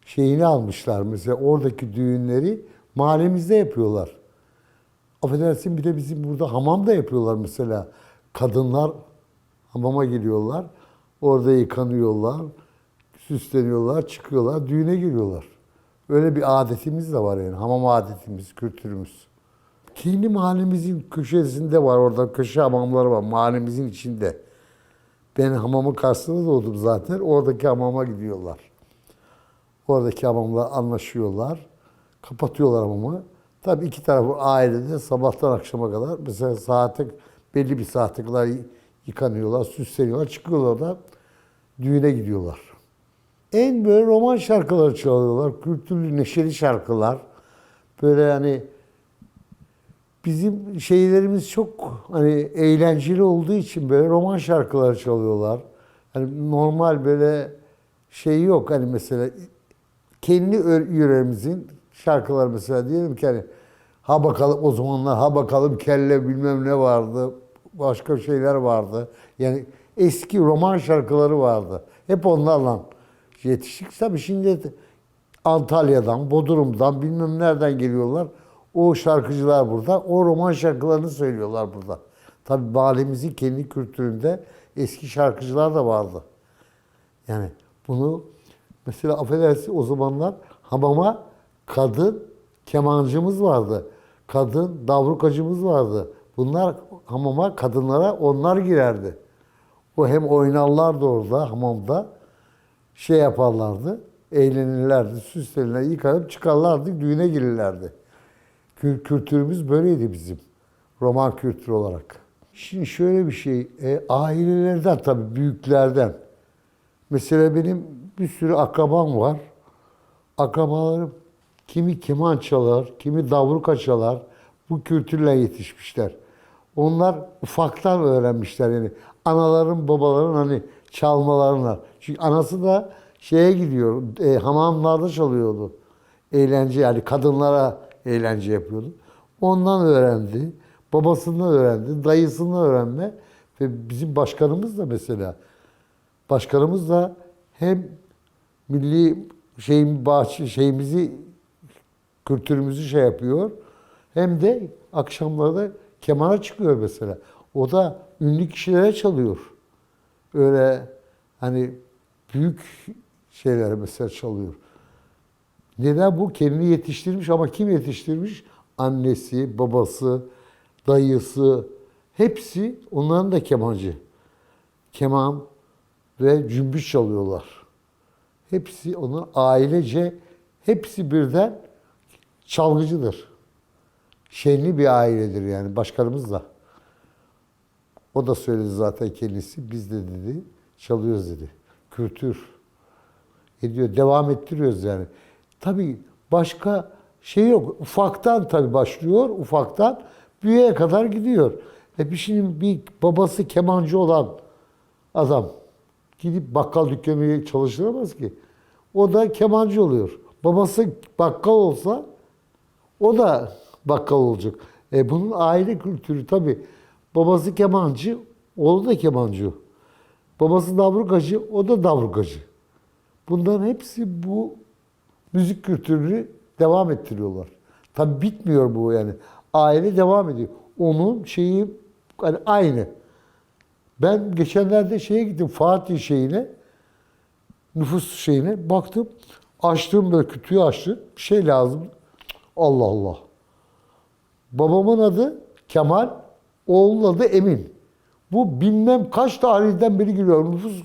şeyini almışlar mesela oradaki düğünleri mahallemizde yapıyorlar. Affedersin bir de bizim burada hamam da yapıyorlar mesela. Kadınlar hamama giriyorlar. Orada yıkanıyorlar. Süsleniyorlar, çıkıyorlar, düğüne giriyorlar. Öyle bir adetimiz de var yani. Hamam adetimiz, kültürümüz. Kendi mahallemizin köşesinde var. Orada köşe hamamları var mahallemizin içinde. Ben hamamın karşısında doğdum zaten. Oradaki hamama gidiyorlar. Oradaki hamamla anlaşıyorlar. Kapatıyorlar hamamı. Tabii iki tarafı ailede sabahtan akşama kadar mesela belli bir saate kadar yıkanıyorlar, süsleniyorlar, çıkıyorlar da düğüne gidiyorlar. En böyle roman şarkıları çalıyorlar, kültürlü, neşeli şarkılar. Böyle yani bizim şeylerimiz çok hani eğlenceli olduğu için böyle roman şarkıları çalıyorlar. Hani normal böyle şey yok hani mesela kendi yöremizin şarkıları mesela diyelim ki hani ha bakalım o zamanlar ha bakalım kelle bilmem ne vardı. Başka şeyler vardı. Yani eski roman şarkıları vardı. Hep onlarla yetiştik. Tabii şimdi Antalya'dan, Bodrum'dan bilmem nereden geliyorlar. O şarkıcılar burada. O roman şarkılarını söylüyorlar burada. Tabii mahallemizin kendi kültüründe eski şarkıcılar da vardı. Yani bunu mesela affedersin o zamanlar hamama kadın kemancımız vardı. Kadın davrukacımız vardı. Bunlar hamama kadınlara onlar girerdi. O hem oynarlardı orada hamamda şey yaparlardı. Eğlenirlerdi, süslenirler, yıkanıp çıkarlardı, düğüne girirlerdi. Kültürümüz böyleydi bizim. Roman kültürü olarak. Şimdi şöyle bir şey, ailelerden tabii büyüklerden. Mesela benim bir sürü akrabam var. Akrabalarım kimi keman çalar, kimi davruka çalar. Bu kültürle yetişmişler. Onlar ufaktan öğrenmişler yani. Anaların, babaların hani çalmalarına. Çünkü anası da şeye gidiyor, hamamlarda çalıyordu. Eğlence yani kadınlara eğlence yapıyordu. Ondan öğrendi. Babasından öğrendi, dayısından öğrenme. Ve bizim başkanımız da mesela. Başkanımız da hem milli şeyimizi, kültürümüzü şey yapıyor. Hem de akşamlarda kemana çıkıyor mesela. O da ünlü kişilere çalıyor. Öyle hani büyük şeyler mesela çalıyor. Neden bu? Kendini yetiştirmiş ama kim yetiştirmiş? Annesi, babası, dayısı hepsi onların da kemancı. Keman ve cümbüş çalıyorlar. Hepsi onun ailece hepsi birden çalgıcıdır. Şenli bir ailedir yani başkanımız da. O da söyledi zaten kendisi. Biz de dedi çalıyoruz dedi. Kültür ediyor. Devam ettiriyoruz yani. Tabii başka şey yok. Ufaktan tabii başlıyor. Ufaktan büyüğe kadar gidiyor. Şimdi bir babası kemancı olan adam gidip bakkal dükkanı çalıştıramaz ki. O da kemancı oluyor. Babası bakkal olsa o da bakkal olacak. Bunun aile kültürü tabii. Babası kemancı, oğlu da kemancı. Babası davrukacı, o da davrukacı. Bunların hepsi bu müzik kültürünü devam ettiriyorlar. Tabii bitmiyor bu yani. Aile devam ediyor. Onun şeyi hani aynı. Ben geçenlerde şeye gittim Fatih şeyine, nüfus şeyine baktım. Açtım böyle kütüğü açtım. Bir şey lazım. Allah Allah. Babamın adı Kemal, oğlunun adı Emin. Bu bilmem kaç tarihten beri geliyor. Nüfus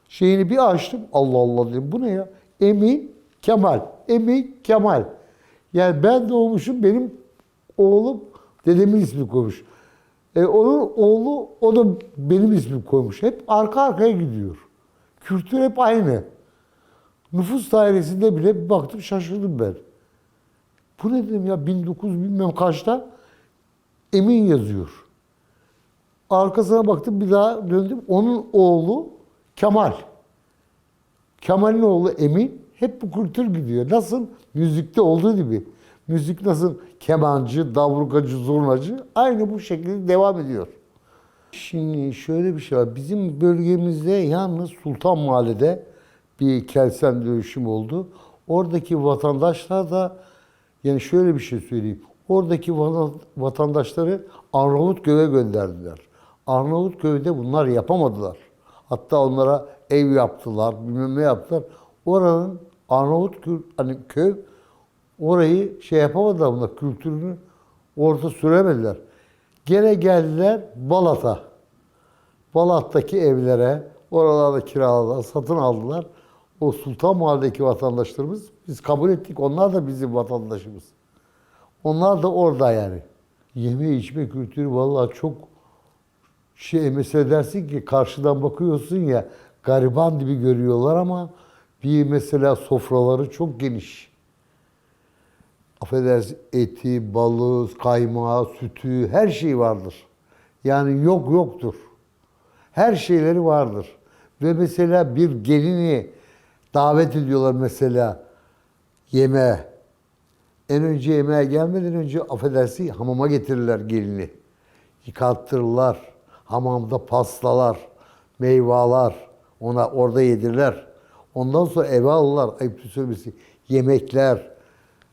şeyini bir açtım. Allah Allah dedim. Bu ne ya? Emin Kemal. Emin Kemal. Yani ben doğmuşum, benim oğlum dedemin ismini koymuş. Onun oğlu o da benim ismimi koymuş. Hep arka arkaya gidiyor. Kültür hep aynı. Nüfus dairesinde bile bir baktım, şaşırdım ben. Bu ne dedim ya, 1900 bilmem kaçta Emin yazıyor. Arkasına baktım, bir daha döndüm. Onun oğlu Kemal. Kemal'in oğlu Emin. Hep bu kültür gidiyor. Nasıl? Müzikte olduğu gibi. Müzik nasıl kemancı, davulcı, zurnacı, aynı bu şekilde devam ediyor. Şimdi şöyle bir şey var. Bizim bölgemizde yalnız Sultan Mahalle'de bir Kelsen dönüşüm oldu. Oradaki vatandaşlar da, yani şöyle bir şey söyleyeyim. Oradaki vatandaşları Arnavutköy'e gönderdiler. Arnavutköy'de bunlar yapamadılar. Hatta onlara ev yaptılar, bilmem ne yaptılar. Oranın Arnavutköy, hani köy, orayı şey yapamadılar, bunlar kültürünü orada süremediler. Gene geldiler Balat'a. Balat'taki evlere, oralarda kiraladılar, satın aldılar. O Sultan Mahalle'deki vatandaşlarımız, biz kabul ettik. Onlar da bizim vatandaşımız. Onlar da orada yani. Yeme içme kültürü vallahi çok şey, mesela dersin ki karşıdan bakıyorsun ya, gariban gibi görüyorlar ama bir mesela sofraları çok geniş. Affedersin, eti, balığı, kaymağı, sütü, her şey vardır. Yani yoktur. Her şeyleri vardır. Ve mesela bir gelini davet ediyorlar mesela yemeğe. En önce yemeğe gelmeden önce affedersin hamama getirirler gelini. Yıkattırırlar. Hamamda pastalar, meyveler, ona orada yedirirler. Ondan sonra eve alırlar. Ayıptır söylemesi. Yemekler,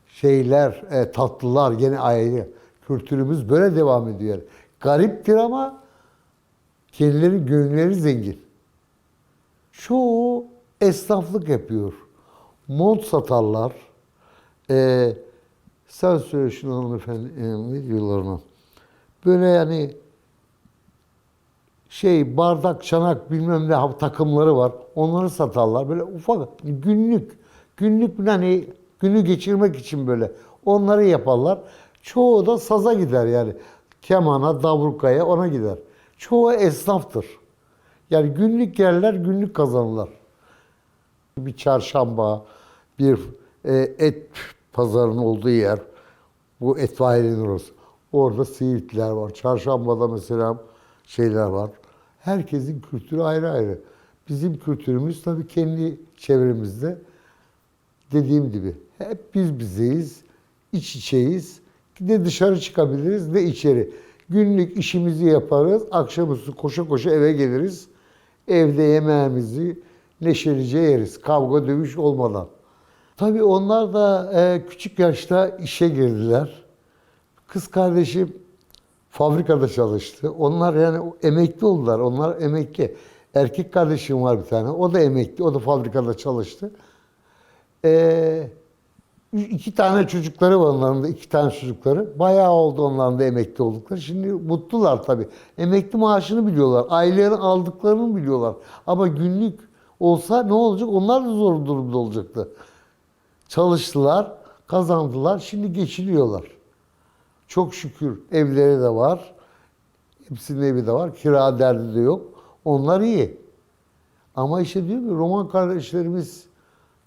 şeyler, tatlılar gene ayrı. Kültürümüz böyle devam ediyor. Gariptir ama kendileri, gönülleri zengin. Çoğu esnaflık yapıyor. Mont satarlar. Sen söyle şunu hanımefendi, ne diyorlar ona? Böyle yani şey, bardak, çanak bilmem ne takımları var. Onları satarlar. Böyle ufak günlük hani günü geçirmek için böyle onları yaparlar. Çoğu da saza gider yani. Kemana, davrukaya ona gider. Çoğu esnaftır. Yani günlük yerler, günlük kazanırlar. Bir çarşamba, bir et pazarının olduğu yer. Bu Etfaiye'nin orası. Orada Siirtliler var. Çarşambada mesela şeyler var. Herkesin kültürü ayrı ayrı. Bizim kültürümüz tabii kendi çevremizde, dediğim gibi hep biz bizeyiz, iç içeyiz. Ne dışarı çıkabiliriz ne içeri. Günlük işimizi yaparız, akşamüstü koşa koşa eve geliriz. Evde yemeğimizi neşelice yeriz, kavga dövüş olmadan. Tabii onlar da küçük yaşta işe girdiler. Kız kardeşim fabrikada çalıştı. Onlar yani emekli oldular. Onlar emekli. Erkek kardeşim var bir tane. O da emekli. O da fabrikada çalıştı. İki tane çocukları var onların da. İki tane çocukları. Bayağı oldu onların da emekli oldukları. Şimdi mutlular tabii. Emekli maaşını biliyorlar. Ailelerin aldıklarını biliyorlar. Ama günlük olsa ne olacak? Onlar da zor durumda olacaktı. Çalıştılar, kazandılar. Şimdi geçiniyorlar. Çok şükür evleri de var. Hepsinin evi de var. Kira derdi de yok. Onlar iyi. Ama işte diyor ki Roman kardeşlerimiz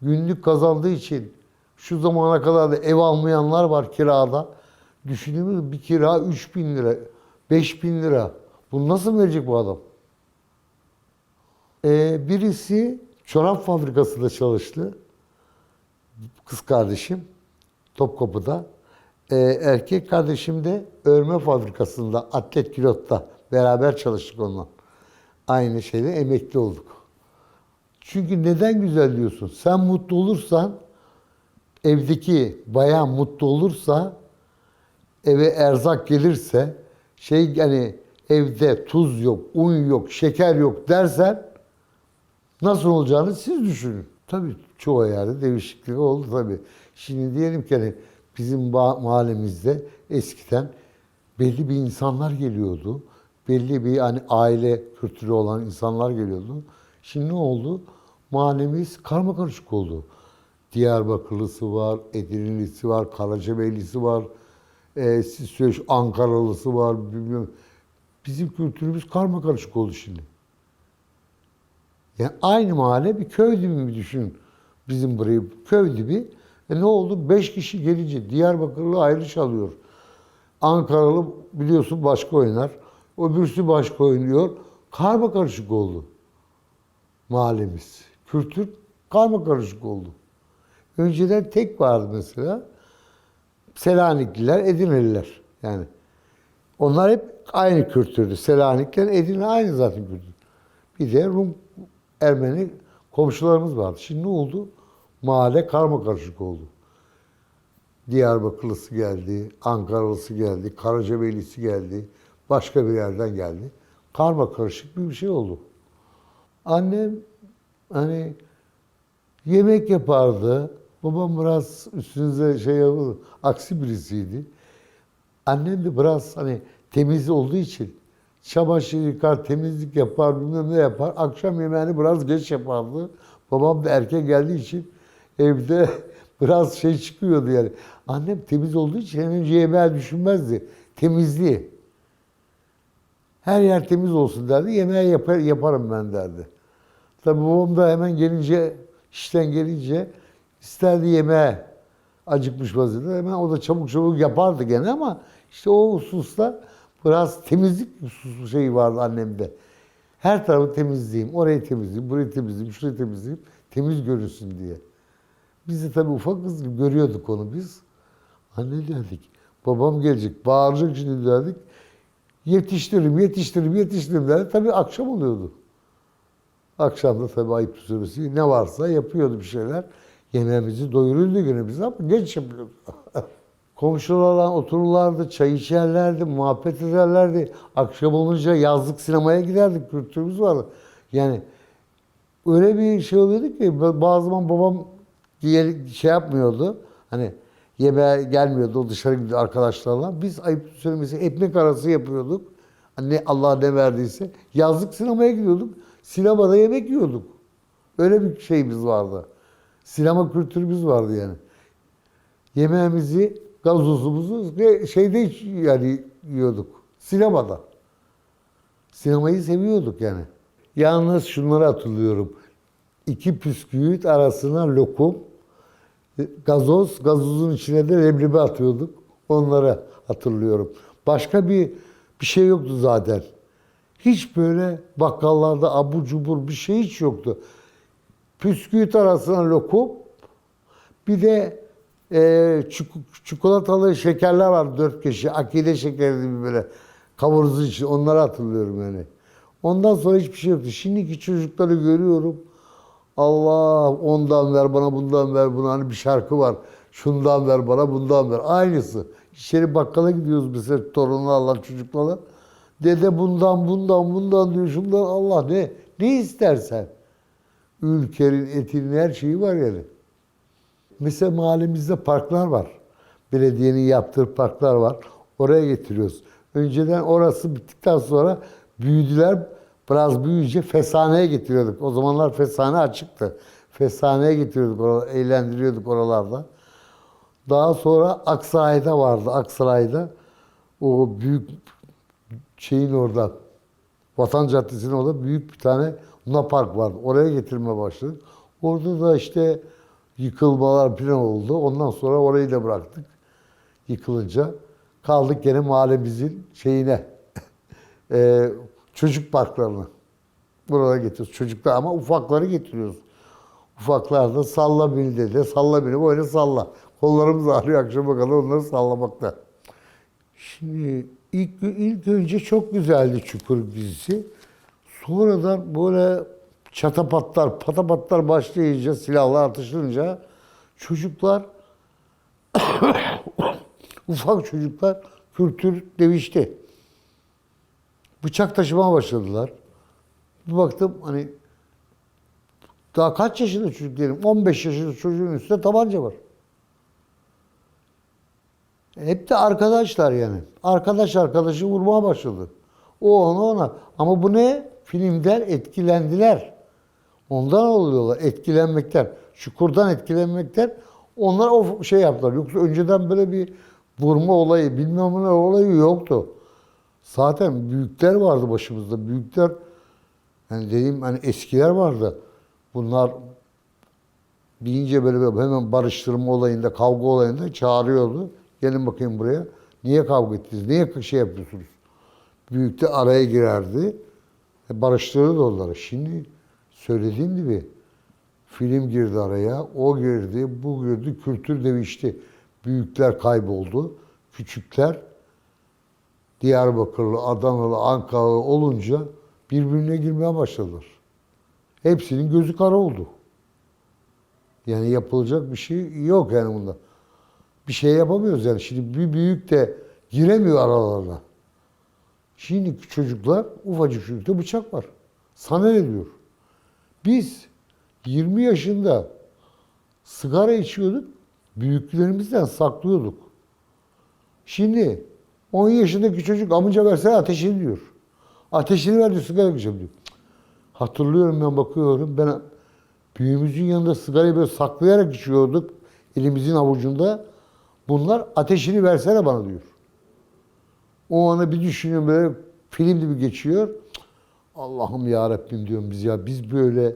günlük kazandığı için şu zamana kadar da ev almayanlar var kirada. Düşünün, bir kira 3.000 lira, 5.000 lira. Bunu nasıl verecek bu adam? Birisi çorap fabrikasında çalıştı. Kız kardeşim Topkapı'da. Erkek kardeşim de örme fabrikasında, Atlet Kilot'ta beraber çalıştık onunla. Aynı şeyde emekli olduk. Çünkü neden güzel diyorsun? Sen mutlu olursan, evdeki bayan mutlu olursa, eve erzak gelirse, şey yani evde tuz yok, un yok, şeker yok dersen nasıl olacağını siz düşünün. Tabii çoğu yerde değişiklik oldu tabii. Şimdi diyelim ki hani bizim mahallemizde eskiden belli bir insanlar geliyordu. Belli bir hani aile kültürü olan insanlar geliyordu. Şimdi ne oldu? Mahallemiz karmakarışık oldu. Diyarbakırlısı var, Edirne'lisi var, Karacabeyli'si var, siz söyle Ankaralısı var, bilmiyorum. Bizim kültürümüz karmakarışık oldu şimdi. Yani aynı mahalle bir köy gibi düşünün. Bizim burayı köy gibi. Ne oldu? 5 kişi gelince Diyarbakırlı ayrı çalıyor. Ankaralı biliyorsun başka oynar. Öbürsü başka oynuyor. Karmakarışık oldu mahallemiz. Kültür karmakarışık oldu. Önceden tek vardı mesela. Selanikliler, Edirneliler. Yani onlar hep aynı kültürdü. Selanikler, Edirne aynı zaten kültür. Bir de Rum, Ermeni komşularımız vardı. Şimdi ne oldu? Mahalle karmakarışık oldu. Diyarbakırlısı geldi, Ankaralısı geldi, Karacabeylisi geldi, başka bir yerden geldi. Karmakarışık bir şey oldu. Annem hani yemek yapardı. Babam biraz üstünüze şey yapıyordu, aksi birisiydi. Annem de biraz hani temiz olduğu için çamaşır yıkar, temizlik yapar, bilmem ne yapar. Akşam yemeğini biraz geç yapardı. Babam da erken geldiği için evde biraz şey çıkıyordu yani. Annem temiz olduğu için en önce yemeği düşünmezdi. Temizliği. Her yer temiz olsun derdi. Yemeği yaparım ben derdi. Tabii babam da hemen gelince, işten gelince isterdi yemeğe. Acıkmış vaziyette. Hemen o da çabuk çabuk yapardı gene ama işte o hususta biraz temizlik hususu şeyi vardı annemde. Her tarafı temizleyeyim, orayı temizleyeyim, burayı temizleyeyim, şurayı temizleyeyim, temiz görünsün diye. Biz de tabii ufak kız gibi görüyorduk onu biz. Anne derdik, babam gelecek, bağıracak şimdi derdik. Yetiştiririm, yetiştiririm, yetiştiririm derdi. Tabii akşam oluyordu. Akşam da tabii ayıp süresi ne varsa yapıyordu bir şeyler. Yemeğimizi doyururdu gene biz ama geç yapıyorduk. Komşularla otururlardı, çay içerlerdi, muhabbet ederlerdi. Akşam olunca yazlık sinemaya giderdik, kültürümüz vardı. Yani öyle bir şey oluyordu ki bazı zaman babam diğer şey yapmıyordu. Hani yemeğe gelmiyordu, o dışarı gidiyordu arkadaşlarla. Biz ayıp söylemesi ekmek arası yapıyorduk. Ne Allah ne verdiyse. Yazlık sinemaya gidiyorduk. Sinemada yemek yiyorduk. Öyle bir şeyimiz vardı. Sinema kültürümüz vardı yani. Yemeğimizi, gazozumuzu şeyde yani yiyorduk. Sinemada. Sinemayı seviyorduk yani. Yalnız şunları hatırlıyorum. 2 bisküvit arasına lokum, gazoz, gazozun içine de leblebi atıyorduk. Onları hatırlıyorum. Başka bir şey yoktu zaten. Hiç böyle bakkallarda abur cubur bir şey hiç yoktu. Bisküvit arasına lokum, bir de çikolatalı şekerler var 4 kişi. Akide şekeri gibi böyle kavurucu için. Onları hatırlıyorum yani. Ondan sonra hiçbir şey yoktu. Şimdiki çocukları görüyorum. Allah ondan ver bana, bundan ver buna. Hani bir şarkı var. Şundan ver bana, bundan ver. Aynısı. İçeri bakkala gidiyoruz mesela torunlarla, çocuklarla. Dede bundan diyor. Şundan Allah ne istersen. Ülkenin, etinin her şeyi var yani. Mesela mahallemizde parklar var. Belediyenin yaptığı parklar var. Oraya getiriyoruz. Önceden orası bittikten sonra büyüdüler. Biraz büyüyünce Fesane'ye getiriyorduk. O zamanlar Fesane açıktı. Fesane'ye getiriyorduk, eğlendiriyorduk oralarda. Daha sonra Aksaray'da vardı. Aksaray'da o büyük şeyin orada, Vatan Caddesi'nin orada büyük bir tane Luna Park vardı. Oraya getirmeye başladık. Orada da işte yıkılmalar falan oldu. Ondan sonra orayı da bıraktık. Yıkılınca kaldık gene mahallemizin şeyine, çocuk parklarına. Buraya getiriyoruz çocuklar ama ufakları getiriyoruz. Ufaklar da salla beni dedi. Salla beni böyle salla. Kollarımız ağrıyor akşama kadar onları sallamakta. Şimdi ilk önce çok güzeldi Çukur dizisi. Sonradan böyle çatapatlar, patapatlar başlayınca, silahlar atışınca çocuklar, ufak çocuklar kültür değişti. Bıçak taşımaya başladılar. Bir baktım hani daha kaç yaşında çocuk diyelim, 15 yaşında çocuğun üstünde tabanca var. Hep de arkadaşlar yani. Arkadaş arkadaşı vurmaya başladı. O ona ona. Ama bu ne? Filmden etkilendiler. Ondan oluyorlar. Etkilenmekten. Çukurdan etkilenmekten. Onlar o şey yaptılar. Yoksa önceden böyle bir vurma olayı, bilmem ne olayı yoktu. Zaten büyükler vardı başımızda. Büyükler, yani dediğim hani eskiler vardı. Bunlar deyince böyle hemen barıştırma olayında, kavga olayında çağırıyordu. Gelin bakayım buraya. Niye kavga ettiniz? Niye şey yapıyorsunuz? Büyük de araya girerdi. Barıştırırdı onları. Şimdi söylediğim gibi film girdi araya. O girdi, bu girdi. Kültür değişti. Büyükler kayboldu. Küçükler Diyarbakırlı, Adanalı, Ankaralı olunca birbirine girmeye başladılar. Hepsinin gözü kara oldu. Yani yapılacak bir şey yok yani bunda. Bir şey yapamıyoruz yani. Şimdi bir büyük de giremiyor aralarına. Şimdiki çocuklar, ufacık çocukta bıçak var. Sana ne diyor? Biz 20 yaşında sigara içiyorduk, büyüklerimizden saklıyorduk. Şimdi 10 yaşındaki çocuk amca versene ateşini diyor. Ateşini ver diyor, sigara içeceğim diyor. Hatırlıyorum, ben bakıyorum. Ben büyüğümüzün yanında sigarayı böyle saklayarak içiyorduk. Elimizin avucunda. Bunlar ateşini versene bana diyor. O anı bir düşünüyorum, böyle film gibi geçiyor. Allah'ım ya Rabbim diyorum, biz böyle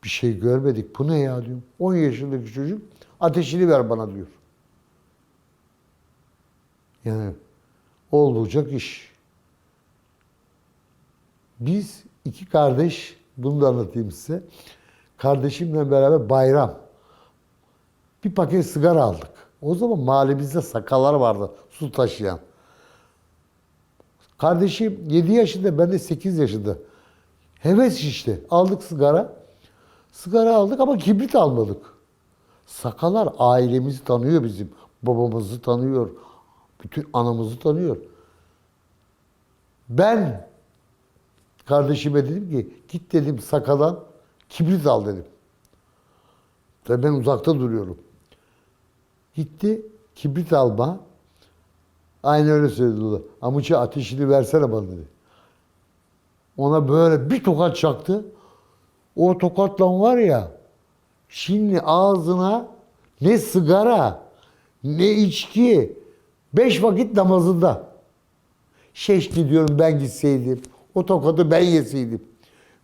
bir şey görmedik. Bu ne ya diyorum. 10 yaşındaki çocuk ateşini ver bana diyor. Yani olacak iş. Biz iki kardeş, bunu da anlatayım size. Kardeşimle beraber bayram. Bir paket sigara aldık. O zaman mahallemizde sakallar vardı, su taşıyan. Kardeşim 7 yaşında, ben de 8 yaşında. Heves işte. Aldık sigara. Sigara aldık ama kibrit almadık. Sakalar ailemizi tanıyor bizim. Babamızı tanıyor. Bütün anamızı tanıyor. Ben kardeşime dedim ki git dedim sakadan kibrit al dedim. Tabii ben uzakta duruyorum. Gitti kibrit alma. Aynı öyle söyledi o da. Amuça ateşini versene bana dedi. Ona böyle bir tokat çaktı. O tokatla var ya, şimdi ağzına ne sigara, ne içki, 5 vakit namazında. Şeşki diyorum ben gitseydim, o tokadı ben yeseydim.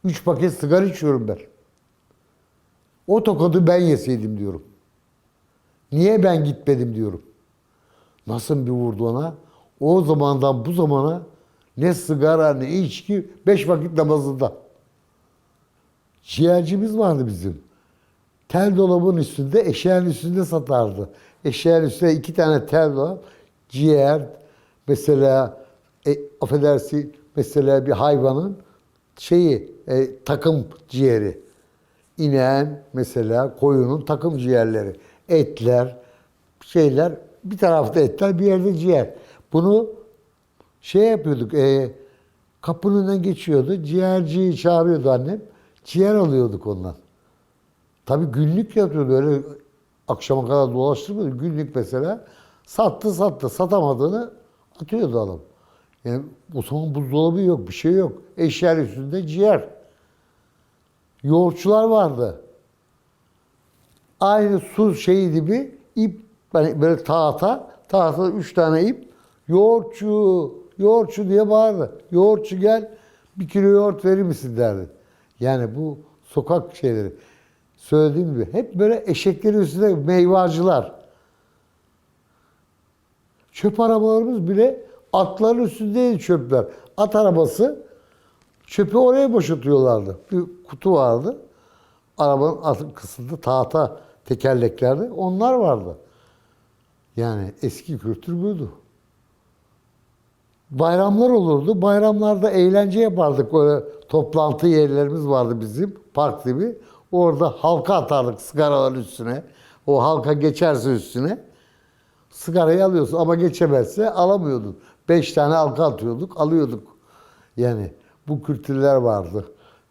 3 paket sigara içiyorum ben. O tokadı ben yeseydim diyorum. Niye ben gitmedim diyorum. Nasıl bir vurdu ona? O zamandan bu zamana ne sigara ne içki, 5 vakit namazında. Ciğercimiz vardı bizim. Tel dolabın üstünde, eşeğin üstünde satardı. Eşeğin üstünde 2 tane tel dolap, ciğer, mesela affedersin, mesela bir hayvanın takım ciğeri. İneğin mesela, koyunun takım ciğerleri. Etler, şeyler, bir tarafta etler, bir yerde ciğer. Bunu yapıyorduk, kapının önünden geçiyordu, ciğerciyi çağırıyordu annem. Ciğer alıyorduk ondan. Tabii günlük yapıyordu, öyle akşama kadar dolaştırmıyordu. Günlük mesela sattı, satamadığını atıyordu adam. Yani o zaman buzdolabı yok, bir şey yok. Eşya üstünde ciğer. Yoğurtçular vardı. Aynı su şeyi gibi ip, hani böyle tahtada 3 tane ip, yoğurtçu diye bağırdı. Yoğurtçu gel, 1 kilo yoğurt verir misin derdi. Yani bu sokak şeyleri. Söylediğim gibi hep böyle eşeklerin üstünde meyvacılar. Çöp arabalarımız bile atların üstündeydi çöpler. At arabası çöpü oraya boşaltıyorlardı. Bir kutu vardı. Arabanın alt kısmında tahta tekerleklerde onlar vardı. Yani eski kültür buydu. Bayramlar olurdu. Bayramlarda eğlence yapardık. Öyle toplantı yerlerimiz vardı bizim. Park gibi. Orada halka atardık sigaraların üstüne. O halka geçerse üstüne sigarayı alıyorsun ama geçemezse alamıyordun. 5 tane halka atıyorduk, alıyorduk. Yani bu kültürler vardı.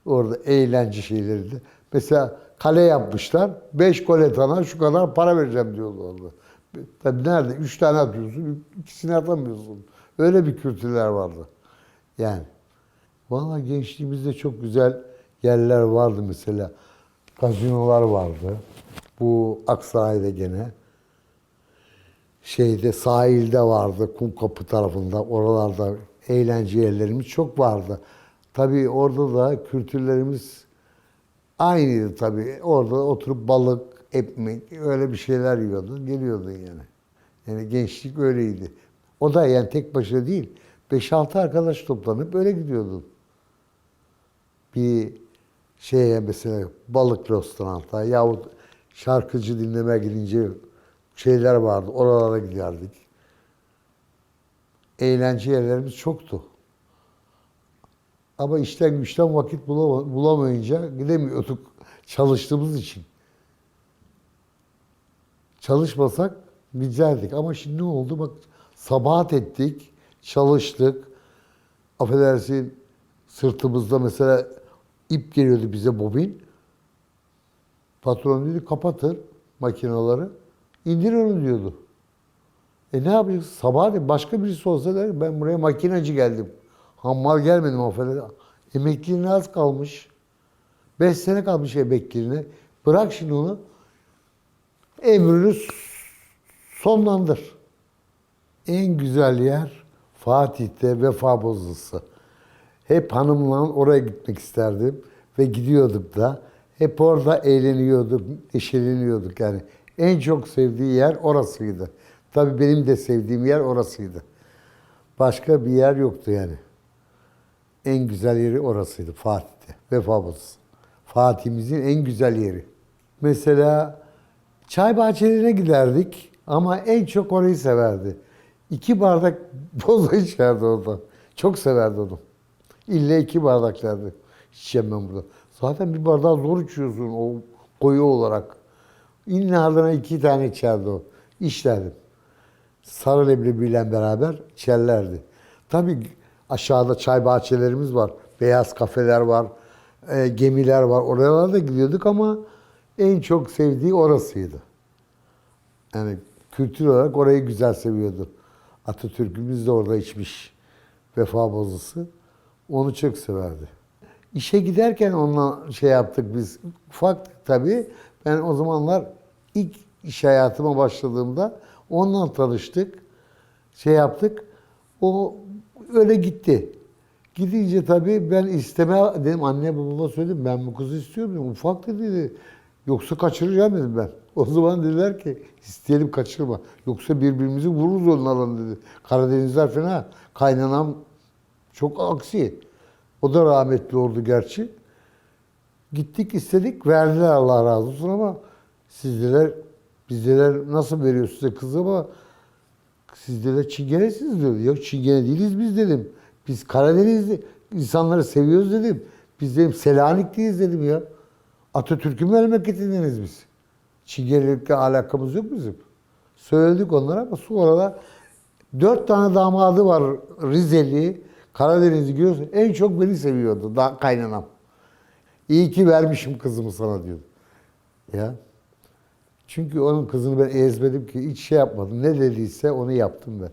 Orada eğlence şeyleriydi. Mesela kale yapmışlar. 5 koletana şu kadar para vereceğim diyordu orada. Tabii nerede? 3 tane atıyorsun, ikisini atamıyorsun. Öyle bir kültürler vardı. Yani. Vallahi gençliğimizde çok güzel yerler vardı mesela. Gazinolar vardı. Bu Aksaray'da gene. Şeyde sahilde vardı, Kumkapı tarafında. Oralarda eğlence yerlerimiz çok vardı. Tabii orada da kültürlerimiz aynıydı tabii. Orada oturup balık, ekmek öyle bir şeyler yiyordun, geliyordun yani. Yani gençlik öyleydi. O da yani tek başına değil. 5-6 arkadaş toplanıp öyle gidiyordun. Bir şeye mesela balık restoranta yahut şarkıcı dinlemeye gidince şeyler vardı. Oralara giderdik. Eğlence yerlerimiz çoktu. Ama işten güçten vakit bulamayınca gidemiyorduk çalıştığımız için. Çalışmasak giderdik. Ama şimdi ne oldu? Bak sabahat ettik, çalıştık. Affedersin sırtımızda mesela ip geliyordu bize bobin. Patron dedi kapatır makinaları. İndir onu diyordu. Ne yapacağız? Sabah de başka birisi olsa der ben buraya makinacı geldim. Hammal gelmedim affedersin. Emekliliğine az kalmış. 5 sene kalmış emekliliğine. Bırak şimdi onu. Ömrünü sonlandır. En güzel yer Fatih'te Vefa Bozlısı. Hep hanımla oraya gitmek isterdim ve gidiyorduk da. Hep orada eğleniyorduk, neşeleniyorduk yani. En çok sevdiği yer orasıydı. Tabii benim de sevdiğim yer orasıydı. Başka bir yer yoktu yani. En güzel yeri orasıydı Fatih'te. Vefa Bozlısı. Fatih'imizin en güzel yeri. Mesela çay bahçelerine giderdik ama en çok orayı severdi. 2 bardak boza içerdi orada. Çok severdi onu. İlle 2 bardak derdi. İçeceğim ben burada. Zaten bir bardağı zor içiyorsun o koyu olarak. İlle ardına 2 tane içerdi o. İçlerdim. Sarı leblebiyle beraber içerlerdi. Tabii aşağıda çay bahçelerimiz var. Beyaz kafeler var. Gemiler var. Oralara da gidiyorduk ama en çok sevdiği orasıydı. Yani kültür olarak orayı güzel seviyordu. Atatürk'ümüz de orada içmiş. Vefa Bozlısı. Onu çok severdi. İşe giderken onunla şey yaptık biz. Ufaktık tabii. Ben o zamanlar ilk iş hayatıma başladığımda onunla tanıştık. Şey yaptık. O öyle gitti. Gidince tabii ben isteme dedim. Anne babama söyledim. Ben bu kızı istiyorum dedim. Ufak dedi. Yoksa kaçıracağım dedim ben. O zaman dediler ki isteyelim kaçırma. Yoksa birbirimizi vururuz onlarla dedi. Karadenizler fena. Kaynanam çok aksi. O da rahmetli oldu gerçi. Gittik istedik verdiler Allah razı olsun ama siz dediler biz dediler nasıl veriyor size kızı ama siz dediler Çingenesiniz diyor. Yok Çingene değiliz biz dedim. Biz Karadenizli insanları seviyoruz dedim. Biz dedim Selanikliyiz dedim ya. Atatürk'ün memleketindeniz biz. Çingenelikle alakamız yok bizim. Söyledik onlara ama sonra da 4 tane damadı var Rizeli, Karadenizli görüyorsun. En çok beni seviyordu kaynanam. İyi ki vermişim kızımı sana diyordu. Ya. Çünkü onun kızını ben ezmedim ki hiç şey yapmadım. Ne dediyse onu yaptım ben.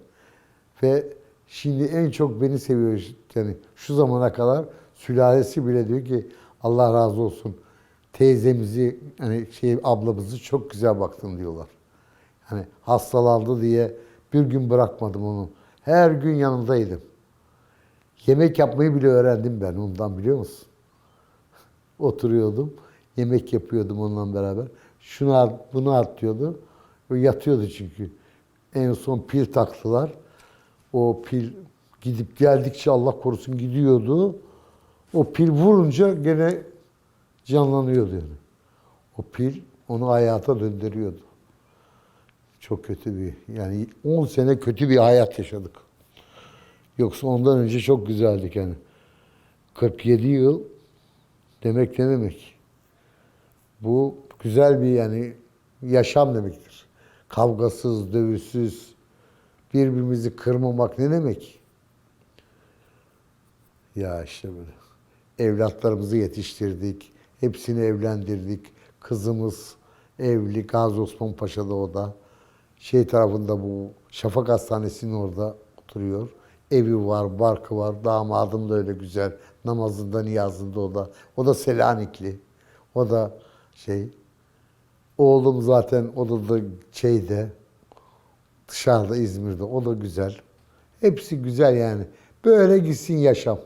Ve şimdi en çok beni seviyor yani şu zamana kadar sülalesi bile diyor ki Allah razı olsun teyzemizi hani şey ablamızı çok güzel baktın diyorlar. Hani hastalandı diye bir gün bırakmadım onu. Her gün yanındaydım. Yemek yapmayı bile öğrendim ben ondan biliyor musun? Oturuyordum, yemek yapıyordum onunla beraber. Şunu at, bunu at diyordu. O yatıyordu çünkü. En son pil taktılar. O pil gidip geldikçe Allah korusun gidiyordu. O pil vurunca gene canlanıyordu yani. O pil onu hayata döndürüyordu. Çok kötü bir, yani 10 sene kötü bir hayat yaşadık. Yoksa ondan önce çok güzeldik yani. 47 yıl demek ne demek? Bu güzel bir yani yaşam demektir. Kavgasız, dövüşsüz, birbirimizi kırmamak ne demek? Ya işte böyle. Evlatlarımızı yetiştirdik, hepsini evlendirdik. Kızımız evli, Gazi Osman Paşa'da o da. Şey tarafında bu Şafak Hastanesi'nin orada oturuyor. Evi var, barkı var. Damadım da öyle güzel. Namazında, niyazında o da. O da Selanikli. O da şey. Oğlum zaten o da şeyde dışarıda İzmir'de. O da güzel. Hepsi güzel yani. Böyle gitsin yaşam.